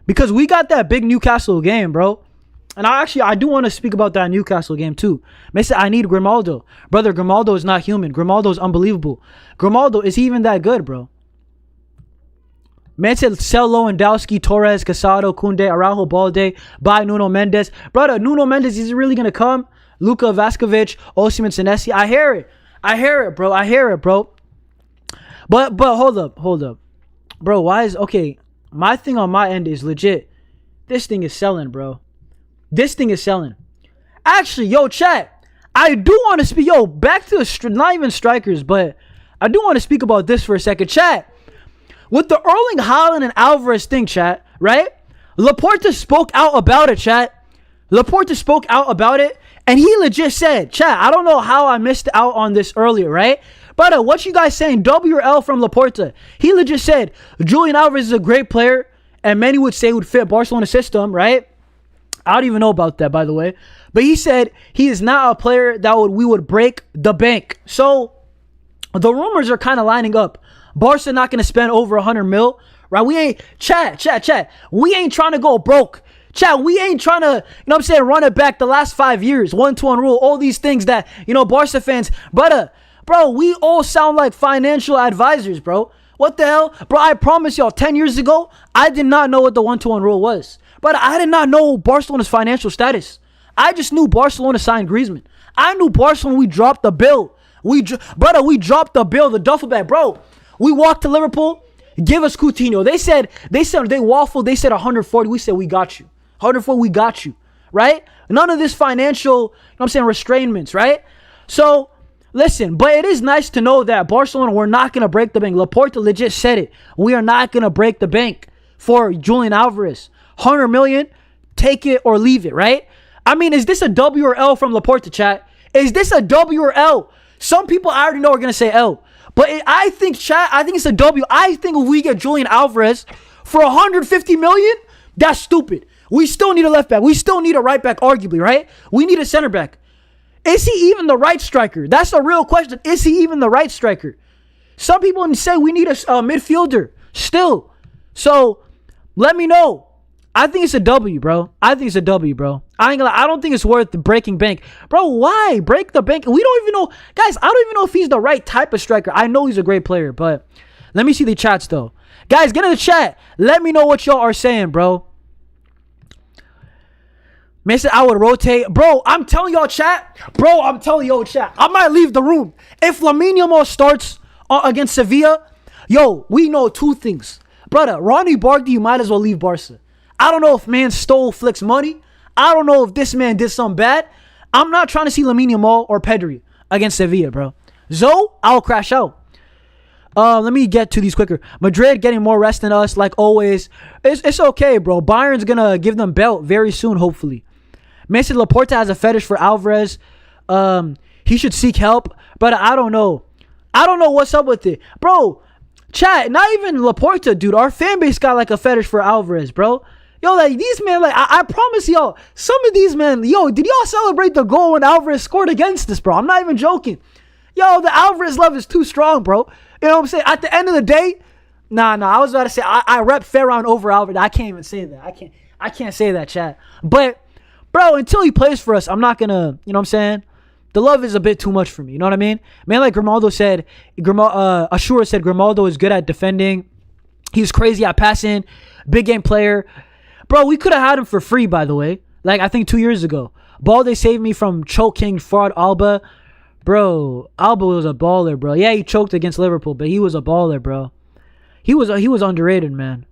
Because we got that big Newcastle game, bro. And I do want to speak about that Newcastle game too. Man said, I need Grimaldo. Brother, Grimaldo is not human. Grimaldo is unbelievable. Grimaldo, is he even that good, bro? Man said, sell Lewandowski, Torres, Casado, Koundé, Araujo, Balde, buy Nuno Mendes. Brother, Nuno Mendes, is he really going to come? Luka Vaskovic, Osimhen, Senesi. I hear it, bro. But hold up. Bro, why is, okay, my thing on my end is legit. This thing is selling, bro. This thing is selling. Actually, yo, chat, I do want to speak, back to the, not even strikers, but I do want to speak about this for a second. Chat, with the Erling Haaland and Álvarez thing, chat, right? Laporta spoke out about it, chat. Laporta spoke out about it, and he legit said, chat, I don't know how I missed out on this earlier, right? But what you guys saying, W or L from Laporta? He legit said, Julian Alvarez is a great player, and many would say would fit Barcelona system, right? I don't even know about that, by the way. But he said he is not a player that we would break the bank. So the rumors are kind of lining up. Barca not going to spend over 100 mil, right? We ain't, chat. We ain't trying to go broke. Chat, we ain't trying to, you know what I'm saying, run it back the last 5 years. 1-to-1 rule, all these things that, you know, Barca fans. But, bro, we all sound like financial advisors, bro. What the hell? Bro, I promise y'all, 10 years ago, I did not know what the 1-to-1 rule was. But I did not know Barcelona's financial status. I just knew Barcelona signed Griezmann. I knew Barcelona, we dropped the bill. We dropped the bill, the duffel bag. Bro, we walked to Liverpool, give us Coutinho. They waffled, they said 140. We said, we got you. 140, we got you. Right? None of this financial, you know what I'm saying, restrainments, right? So, listen, but it is nice to know that Barcelona, we're not going to break the bank. Laporta legit said it. We are not going to break the bank for Julian Alvarez. 100 million, take it or leave it, right? I mean, is this a W or L from Laporta, chat? Is this a W or L? Some people I already know are going to say L. But I think, chat, I think it's a W. I think if we get Julian Alvarez for 150 million, that's stupid. We still need a left back. We still need a right back, arguably, right? We need a center back. Is he even the right striker? That's a real question. Is he even the right striker? Some people say we need a midfielder still. So, let me know. I think it's a W, bro. I think it's a W, bro. I ain't gonna lie. I don't think it's worth the breaking bank. Bro, why? Break the bank. We don't even know. Guys, I don't even know if he's the right type of striker. I know he's a great player, but let me see the chats, though. Guys, get in the chat. Let me know what y'all are saying, bro. Man said I would rotate. Bro, I'm telling y'all, chat. Bro, I'm telling y'all, chat. I might leave the room. If Lamine Yamal starts against Sevilla, yo, we know two things. Brother, Ronnie Barkley, you might as well leave Barca. I don't know if man stole Flick's money. I don't know if this man did something bad. I'm not trying to see Lamine Yamal or Pedri against Sevilla, bro. Zoe, I'll crash out. Let me get to these quicker. Madrid getting more rest than us, like always. It's okay, bro. Bayern's gonna give them belt very soon, hopefully. Mason Laporta has a fetish for Álvarez. He should seek help, but I don't know. I don't know what's up with it, bro. Chat, not even Laporta, dude. Our fan base got like a fetish for Álvarez, bro. Yo, like these men, like I promise y'all, some of these men, yo, did y'all celebrate the goal when Álvarez scored against us, bro? I'm not even joking. Yo, the Álvarez love is too strong, bro. You know what I'm saying? At the end of the day, nah. I was about to say I rep Ferran over Álvarez. I can't even say that. I can't say that, chat. But bro, until he plays for us, I'm not gonna. You know what I'm saying? The love is a bit too much for me. You know what I mean? Man, like Grimaldo said, Ashura said Grimaldo is good at defending. He's crazy at passing. Big game player. Bro, we could have had him for free, by the way. Like, I think 2 years ago. Balde saved me from choking fraud Alba. Bro, Alba was a baller, bro. Yeah, he choked against Liverpool, but he was a baller, bro. He was underrated, man.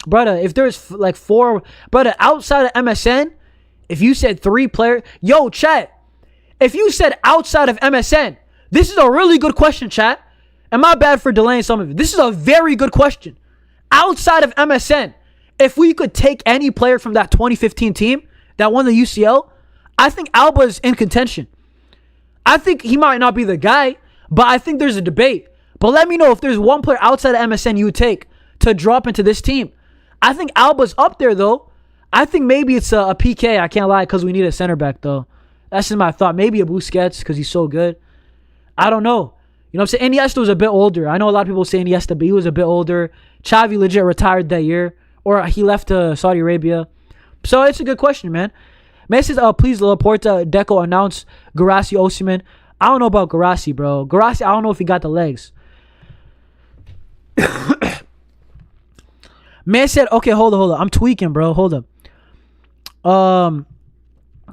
Brother, if there's like four... Brother, outside of MSN, if you said 3 players... Yo, chat. If you said outside of MSN, this is a really good question, chat. And my bad for delaying some of it. This is a very good question. Outside of MSN, if we could take any player from that 2015 team that won the UCL, I think Alba's in contention. I think he might not be the guy, but I think there's a debate. But let me know if there's one player outside of MSN you would take to drop into this team. I think Alba's up there, though. I think maybe it's a PK. I can't lie, because we need a center back, though. That's just my thought. Maybe a Busquets, because he's so good. I don't know. You know what I'm saying? Iniesta was a bit older. I know a lot of people say Iniesta, but he was a bit older. Xavi legit retired that year. Or he left to Saudi Arabia. So it's a good question, man. Man says, please, Laporta, Deco announce Guirassy Osimhen. I don't know about Guirassy, bro. Guirassy, I don't know if he got the legs. Man said, okay, hold on. I'm tweaking, bro. Hold up.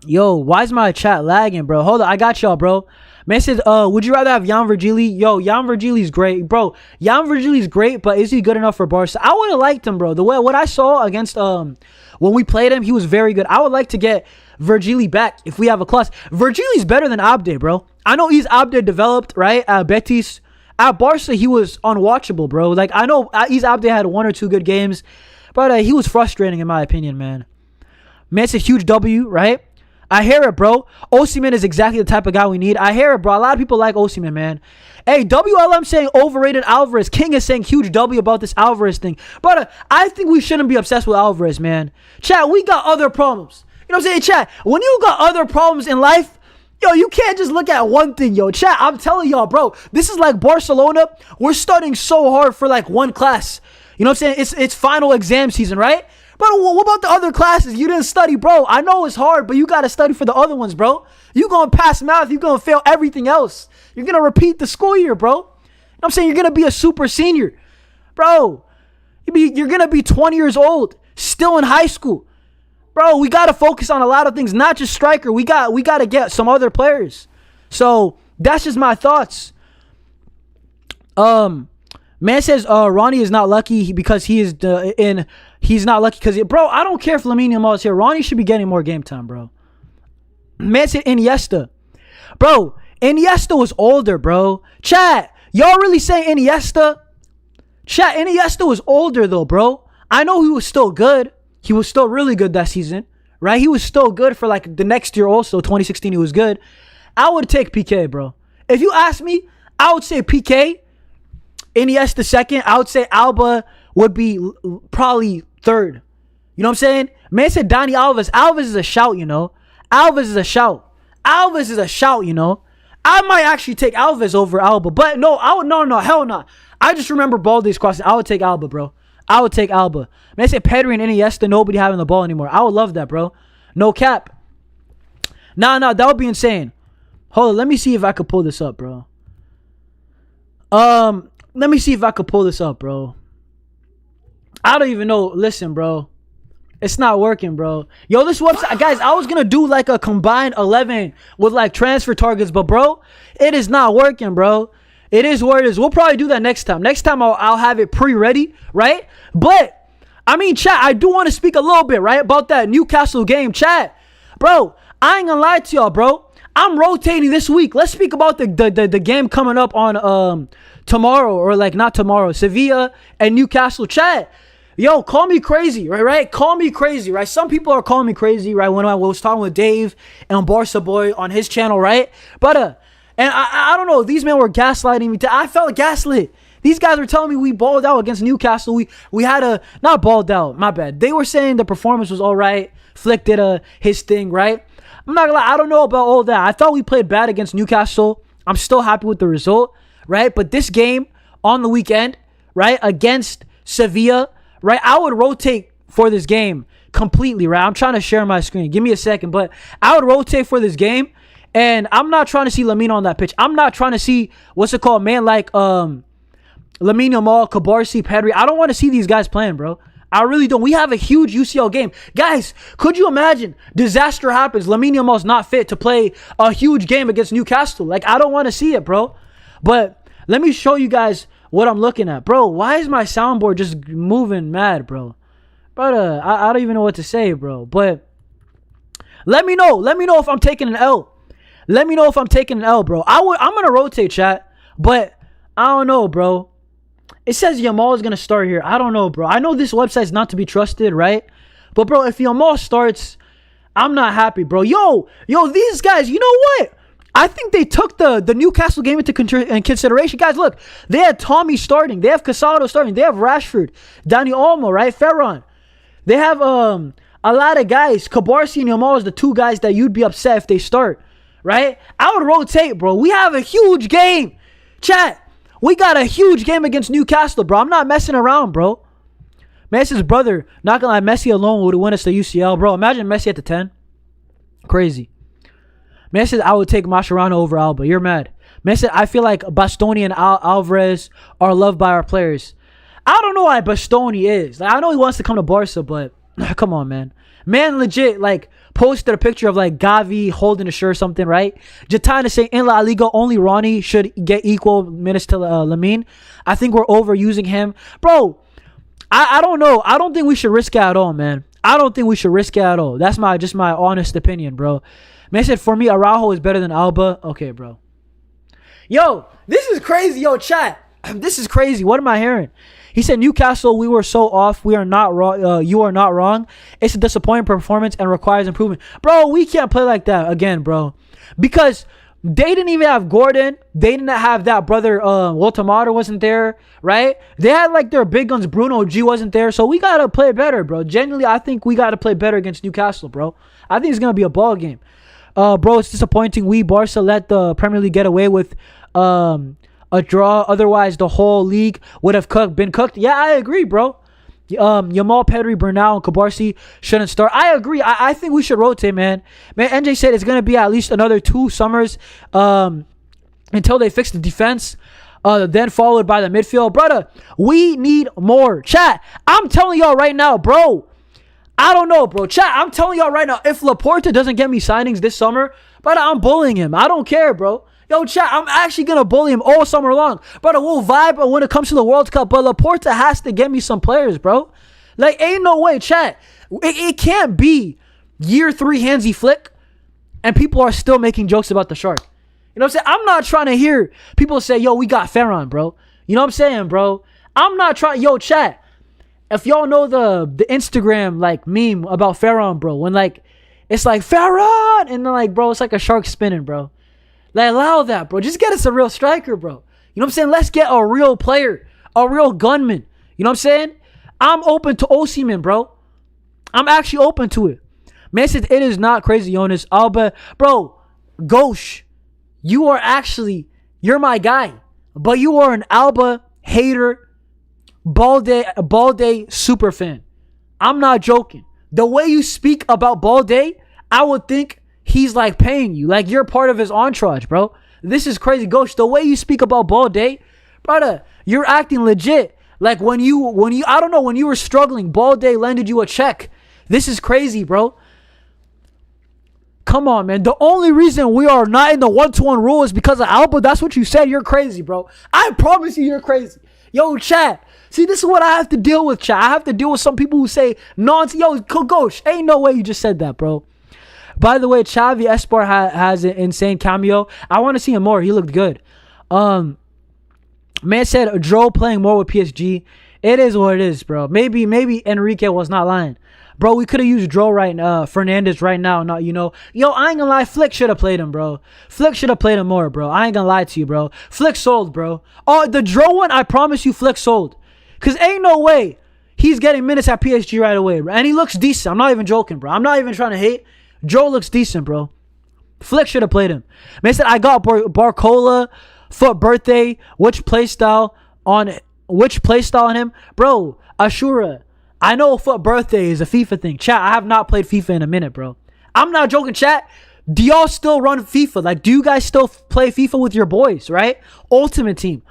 Yo, why is my chat lagging, bro? Hold on, I got y'all, bro. Man says, would you rather have Jan Virgili? Yo, Jan Virgili's great, bro. Jan Virgili's great, but is he good enough for Barca? I would have liked him, bro. The way what I saw against when we played him, he was very good. I would like to get Virgili back if we have a class. Virgili's better than Abde, bro. I know he's Abde developed, right? At Betis. At Barca, he was unwatchable, bro. Like, I know he's Abde had 1 or 2 good games, but he was frustrating in my opinion, man. Man, it's a huge W, right? I hear it, bro. Osimhen is exactly the type of guy we need. I hear it, bro. A lot of people like Osimhen, man. Hey, WLM saying overrated Álvarez. King is saying huge W about this Álvarez thing. But I think we shouldn't be obsessed with Álvarez, man. Chat, we got other problems. You know what I'm saying, chat? When you got other problems in life, yo, you can't just look at one thing, yo. Chat, I'm telling y'all, bro. This is like Barcelona. We're studying so hard for like one class. You know what I'm saying? It's final exam season, right? But what about the other classes? You didn't study, bro. I know it's hard, but you got to study for the other ones, bro. You going to pass math. You going to fail everything else. You're going to repeat the school year, bro. You know what I'm saying? You're going to be a super senior. Bro, you're going to be 20 years old, still in high school. Bro, we got to focus on a lot of things, not just striker. We got to get some other players. So that's just my thoughts. Man says Ronnie is not lucky because he is he's not lucky because bro, I don't care if Lamine Yamal is here. Ronnie should be getting more game time, bro. Man said Iniesta. Bro, Iniesta was older, bro. Chat, y'all really saying Iniesta? Chat, Iniesta was older though, bro. I know he was still good. He was still really good that season, right? He was still good for like the next year also, 2016 he was good. I would take PK, bro. If you ask me, I would say PK. Iniesta second. I would say Alba would be probably third. You know what I'm saying? Man said Dani Alves. Alves is a shout, you know. Alves is a shout. Alves is a shout, you know. I might actually take Alves over Alba. But no, hell no. I just remember Balde's crossing. I would take Alba, bro. I would take Alba. Man, I say Pedri and Iniesta, nobody having the ball anymore. I would love that, bro. No cap. Nah, that would be insane. Hold on, let me see if I could pull this up, bro. Let me see if I could pull this up, bro. I don't even know. Listen, bro. It's not working, bro. Yo, this website, guys, I was going to do like a combined 11 with like transfer targets, but bro, it is not working, bro. It is what it is. We'll probably do that next time. Next time I'll have it pre-ready, right? But, I mean, chat, I do want to speak a little bit, right, about that Newcastle game. Chat, bro, I ain't going to lie to y'all, bro. I'm rotating this week. Let's speak about the game coming up on tomorrow, or like not tomorrow. Sevilla and Newcastle. Chat. Yo, call me crazy, right? Call me crazy, right? Some people are calling me crazy, right? When I was talking with Dave and Barca Boy on his channel, right? But and I don't know, these men were gaslighting me. I felt gaslit. These guys were telling me we balled out against Newcastle. We had not balled out, my bad. They were saying the performance was all right. Flick did his thing, right? I'm not gonna lie, I don't know about all that. I thought we played bad against Newcastle. I'm still happy with the result, right? But this game on the weekend, right, against Sevilla, right, I would rotate for this game completely, right? I'm trying to share my screen. Give me a second, but I would rotate for this game, and I'm not trying to see Lamine on that pitch. I'm not trying to see, man like Lamine Yamal, Cabarsi, Pedri. I don't want to see these guys playing, bro. I really don't. We have a huge UCL game. Guys, could you imagine? Disaster happens. Lamine Yamal's not fit to play a huge game against Newcastle. Like, I don't want to see it, bro. But let me show you guys what I'm looking at. Bro, why is my soundboard just moving mad, bro? Bro, I don't even know what to say, bro. But let me know. Let me know if I'm taking an L. Let me know if I'm taking an L, bro. I'm going to rotate, chat. But I don't know, bro. It says Yamal is going to start here. I don't know, bro. I know this website's not to be trusted, right? But, bro, if Yamal starts, I'm not happy, bro. Yo, these guys, you know what? I think they took the Newcastle game into consideration. Guys, look. They had Tommy starting. They have Casado starting. They have Rashford, Dani Olmo, right? Ferran. They have a lot of guys. Cabarsi and Yamal is the two guys that you'd be upset if they start, right? I would rotate, bro. We have a huge game. Chat. We got a huge game against Newcastle, bro. I'm not messing around, bro. Messi's brother, not gonna lie, Messi alone would win us the UCL, bro. Imagine Messi at the 10. Crazy. Man said I would take Mascherano over Alba. You're mad. Man said I feel like Bastoni and Álvarez are loved by our players. I don't know why Bastoni is. Like, I know he wants to come to Barca, but come on, man. Man legit, like, posted a picture of, like, Gavi holding a shirt or something, right? Jatana saying in La Liga, only Ronnie should get equal minutes to Lamine. I think we're overusing him. Bro, I don't know. I don't think we should risk it at all, man. I don't think we should risk it at all. That's just my honest opinion, bro. Man said, for me, Araujo is better than Alba. Okay, bro. Yo, this is crazy. Yo, chat. This is crazy. What am I hearing? He said, Newcastle, we were so off. We are not wrong. You are not wrong. It's a disappointing performance and requires improvement. Bro, we can't play like that again, bro. Because they didn't even have Gordon. They didn't have that brother. Walter wasn't there, right? They had like their big guns. Bruno G wasn't there. So we got to play better, bro. Genuinely, I think we got to play better against Newcastle, bro. I think it's going to be a ball game. Bro, it's disappointing. We, Barca, let the Premier League get away with a draw. Otherwise, the whole league would have been cooked. Yeah, I agree, bro. Yamal, Pedri, Bernal, and Cabarsi shouldn't start. I agree. I think we should rotate, man. Man, NJ said it's going to be at least another 2 summers until they fix the defense. Then followed by the midfield. Brother, we need more. Chat, I'm telling y'all right now, bro. I don't know, bro. Chat, I'm telling y'all right now, if Laporta doesn't get me signings this summer, brother, I'm bullying him. I don't care, bro. Yo, chat, I'm actually going to bully him all summer long. Brother, we'll vibe when it comes to the World Cup, but Laporta has to get me some players, bro. Like, ain't no way, chat. It can't be year 3 Hansi Flick, and people are still making jokes about the Shark. You know what I'm saying? I'm not trying to hear people say, yo, we got Ferran, bro. You know what I'm saying, bro? I'm not trying. Yo, chat. If y'all know the Instagram, like, meme about Ferran, bro, when, like, it's like, Ferran! And then, like, bro, it's like a shark spinning, bro. Like, allow that, bro. Just get us a real striker, bro. You know what I'm saying? Let's get a real player, a real gunman. You know what I'm saying? I'm open to Osimhen, bro. I'm actually open to it. Man said it is not crazy, Jonas. Alba, bro, Ghosh, you're my guy. But you are an Alba hater Balde super fan. I'm not joking. The way you speak about Balde, I would think he's like paying you. Like you're part of his entourage, bro. This is crazy. Ghost, the way you speak about Balde, brother, you're acting legit. Like when you I don't know, when you were struggling, Balde lended you a check. This is crazy, bro. Come on, man. The only reason we are not in the 1-to-1 rule is because of Alba. That's what you said. You're crazy, bro. I promise you, you're crazy. Yo, chat. See, this is what I have to deal with, chat. I have to deal with some people who say nonsense. Yo, Kogosh, ain't no way you just said that, bro. By the way, Xavi Esparza has an insane cameo. I want to see him more. He looked good. Man said Joe playing more with PSG. It is what it is, bro. Maybe Enrique was not lying. Bro, we could have used Dro Fernandez right now. Not, yo, I ain't gonna lie. Flick should have played him, bro. Flick should have played him more, bro. I ain't gonna lie to you, bro. Flick sold, bro. Oh, the Dro one, I promise you, Flick sold. Because ain't no way he's getting minutes at PSG right away, bro. And he looks decent. I'm not even joking, bro. I'm not even trying to hate. Joe looks decent, bro. Flick should have played him. Man said, I got Barcola, foot birthday, which play style on him? Bro, Ashura, I know foot birthday is a FIFA thing. Chat, I have not played FIFA in a minute, bro. I'm not joking, chat. Do y'all still run FIFA? Like, do you guys still play FIFA with your boys, right? Ultimate Team.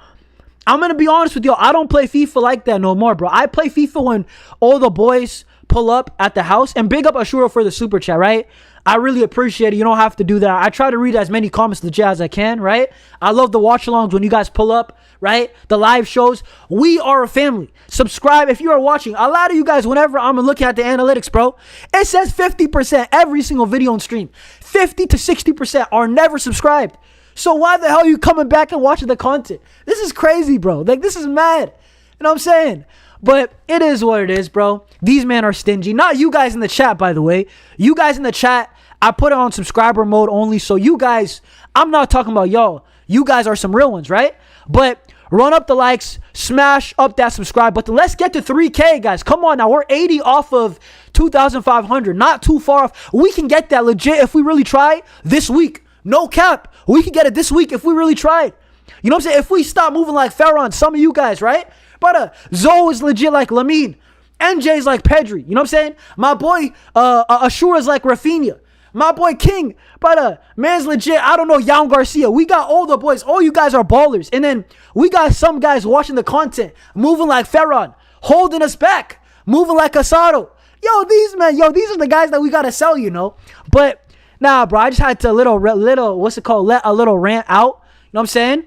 I'm going to be honest with y'all. I don't play FIFA like that no more, bro. I play FIFA when all the boys pull up at the house. And big up Ashura for the super chat, right? I really appreciate it. You don't have to do that. I try to read as many comments legit as I can, right? I love the watch-alongs when you guys pull up, right? The live shows. We are a family. Subscribe if you are watching. A lot of you guys, whenever I'm looking at the analytics, bro, it says 50% every single video on stream. 50 to 60% are never subscribed. So why the hell are you coming back and watching the content? This is crazy, bro. Like, this is mad. You know what I'm saying? But it is what it is, bro. These men are stingy. Not you guys in the chat, by the way. You guys in the chat, I put it on subscriber mode only. So you guys, I'm not talking about y'all. You guys are some real ones, right? But run up the likes, smash up that subscribe button. Let's get to 3K, guys. Come on now. We're 80 off of 2,500. Not too far off. We can get that legit if we really try this week. No cap. We can get it this week if we really tried. You know what I'm saying? If we stop moving like Ferron, some of you guys, right? But Zoe is legit like Lamine. NJ's like Pedri. You know what I'm saying? My boy Ashura's like Raphinha. My boy King. But man's legit. I don't know, Jan Garcia. We got all the boys. All you guys are ballers. And then we got some guys watching the content, moving like Ferron, holding us back, moving like Asado. These are the guys that we gotta sell, you know. But nah, bro, I just had to let a little rant out. You know what I'm saying?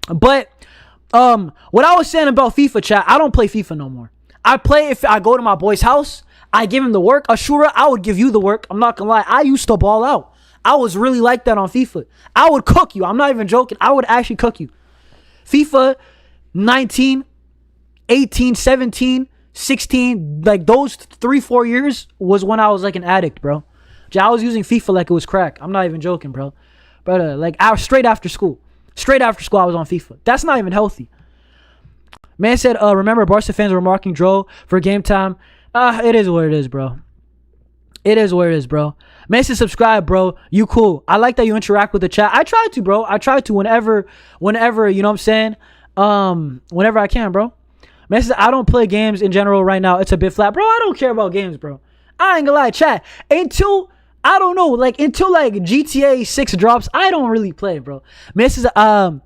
But what I was saying about FIFA, chat, I don't play FIFA no more. I play if I go to my boy's house, I give him the work. Ashura, I would give you the work. I'm not gonna lie. I used to ball out. I was really like that on FIFA. I would cook you. I'm not even joking. I would actually cook you. FIFA 19, 18, 17, 16, like those 3-4 years was when I was like an addict, bro. I was using FIFA like it was crack. I'm not even joking, bro. But like straight after school. Straight after school, I was on FIFA. That's not even healthy. Man said, remember, Barca fans were marking Dro for game time. It is what it is, bro. It is what it is, bro. Man said, subscribe, bro. You cool. I like that you interact with the chat. I try to, bro. I try to whenever, you know what I'm saying? Whenever I can, bro. Man said, I don't play games in general right now. It's a bit flat. Bro, I don't care about games, bro. I ain't gonna lie, chat. Until GTA 6 drops, I don't really play, bro. Man says, I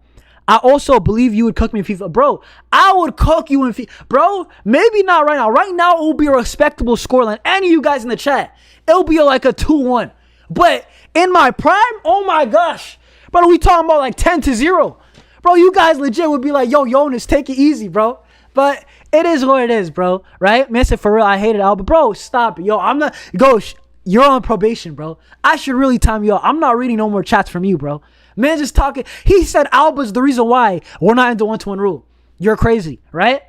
also believe you would cook me in FIFA. Bro, I would cook you in FIFA. Bro, maybe not right now. Right now, it will be a respectable scoreline. Any of you guys in the chat, it'll be like a 2-1. But in my prime, oh my gosh. Bro, we talking about like 10-0. Bro, you guys legit would be like, yo, Jonas, take it easy, bro. But it is what it is, bro. Right? Man said, for real, I hated Alba. Bro, stop it. Yo, I'm not... Gosh, you're on probation, bro. I should really time you out. I'm not reading no more chats from you, bro. Man just talking. He said Alba's the reason why we're not in the 1-to-1 rule. You're crazy, right?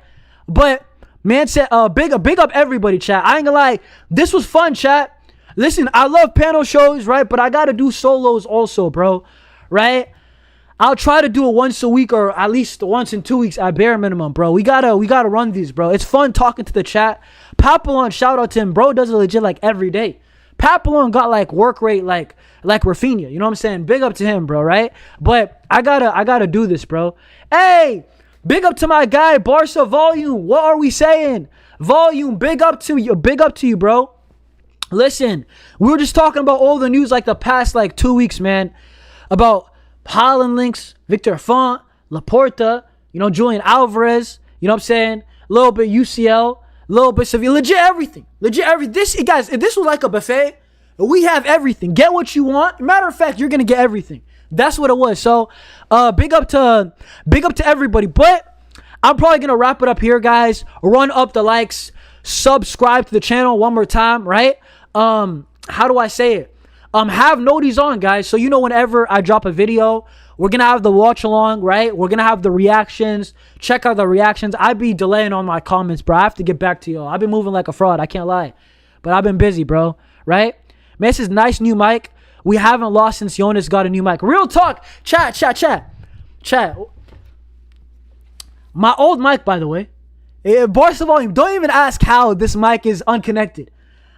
But man said, big up everybody, chat. I ain't gonna lie. This was fun, chat. Listen, I love panel shows, right? But I gotta do solos also, bro. Right? I'll try to do it once a week or at least once in 2 weeks at bare minimum, bro. We gotta run these, bro. It's fun talking to the chat. Papillon, shout out to him, bro. Does it legit like every day. Papillon got like work rate like Raphinha. You know what I'm saying? Big up to him, bro, right? But I gotta do this, bro. Hey, Big up to my guy, Barca Volume. What are we saying? Volume, big up to you. Big up to you, bro. Listen, we were just talking about all the news like the past 2 weeks, man. About Haaland links, Victor Font, Laporta, Julian Alvarez. You know what I'm saying? A little bit UCL, a little bit Sevilla. Legit everything. Guys, if this was like a buffet, we have everything. Get what you want. Matter of fact, you're going to get everything. That's what it was. So, big up to everybody. But I'm probably going to wrap it up here, guys. Run up the likes. Subscribe to the channel one more time, right? How do I say it? Have noties on, guys. So, whenever I drop a video, we're going to have the watch along, right? We're going to have the reactions. Check out the reactions. I be delaying on my comments, bro. I have to get back to y'all. I've been moving like a fraud. I can't lie. But I've been busy, bro. Right? Man, this is nice new mic. We haven't lost since Jonas got a new mic. Real talk. Chat. My old mic, by the way. Barca Volume, don't even ask how this mic is unconnected.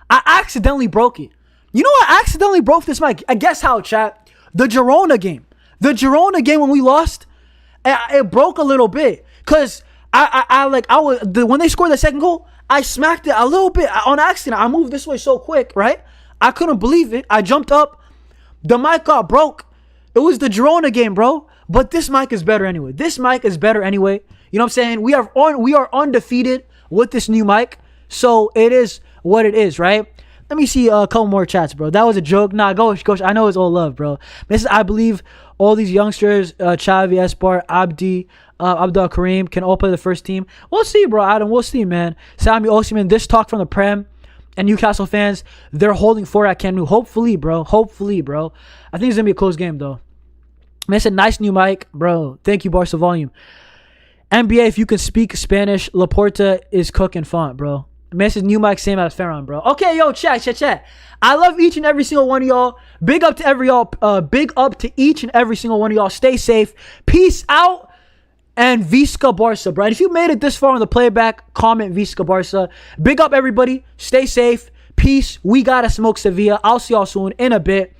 I accidentally broke it. I accidentally broke this mic. I guess how, chat? The Girona game. When we lost, it broke a little bit. Because when they scored the second goal, I smacked it a little bit on accident. I moved this way so quick, right? I couldn't believe it. I jumped up. The mic got broke. It was the Girona game, bro. But this mic is better anyway. You know what I'm saying? We are undefeated with this new mic. So it is what it is, right? Let me see a couple more chats, bro. That was a joke. Nah, Gosh. I know it's all love, bro. I believe all these youngsters, Xavi, Esbar, Abdi, Abdul Karim, can all play the first team. We'll see, bro, Adam. We'll see, man. Sami Osimhen, this talk from the Prem and Newcastle fans, they're holding for at Camp Nou. Hopefully, bro. I think it's going to be a close game, though. Man, it's a nice new mic, bro. Thank you, Barca Volume. NBA, if you can speak Spanish, Laporta is cooking font, bro. Man, this is new mic, same as Ferran, bro. Okay, yo, chat. I love each and every single one of y'all. Big up to each and every single one of y'all. Stay safe. Peace out. And Visca Barca, bro. And if you made it this far on the playback, comment Visca Barca. Big up, everybody. Stay safe. Peace. We gotta smoke Sevilla. I'll see y'all soon in a bit.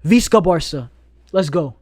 Visca Barca. Let's go.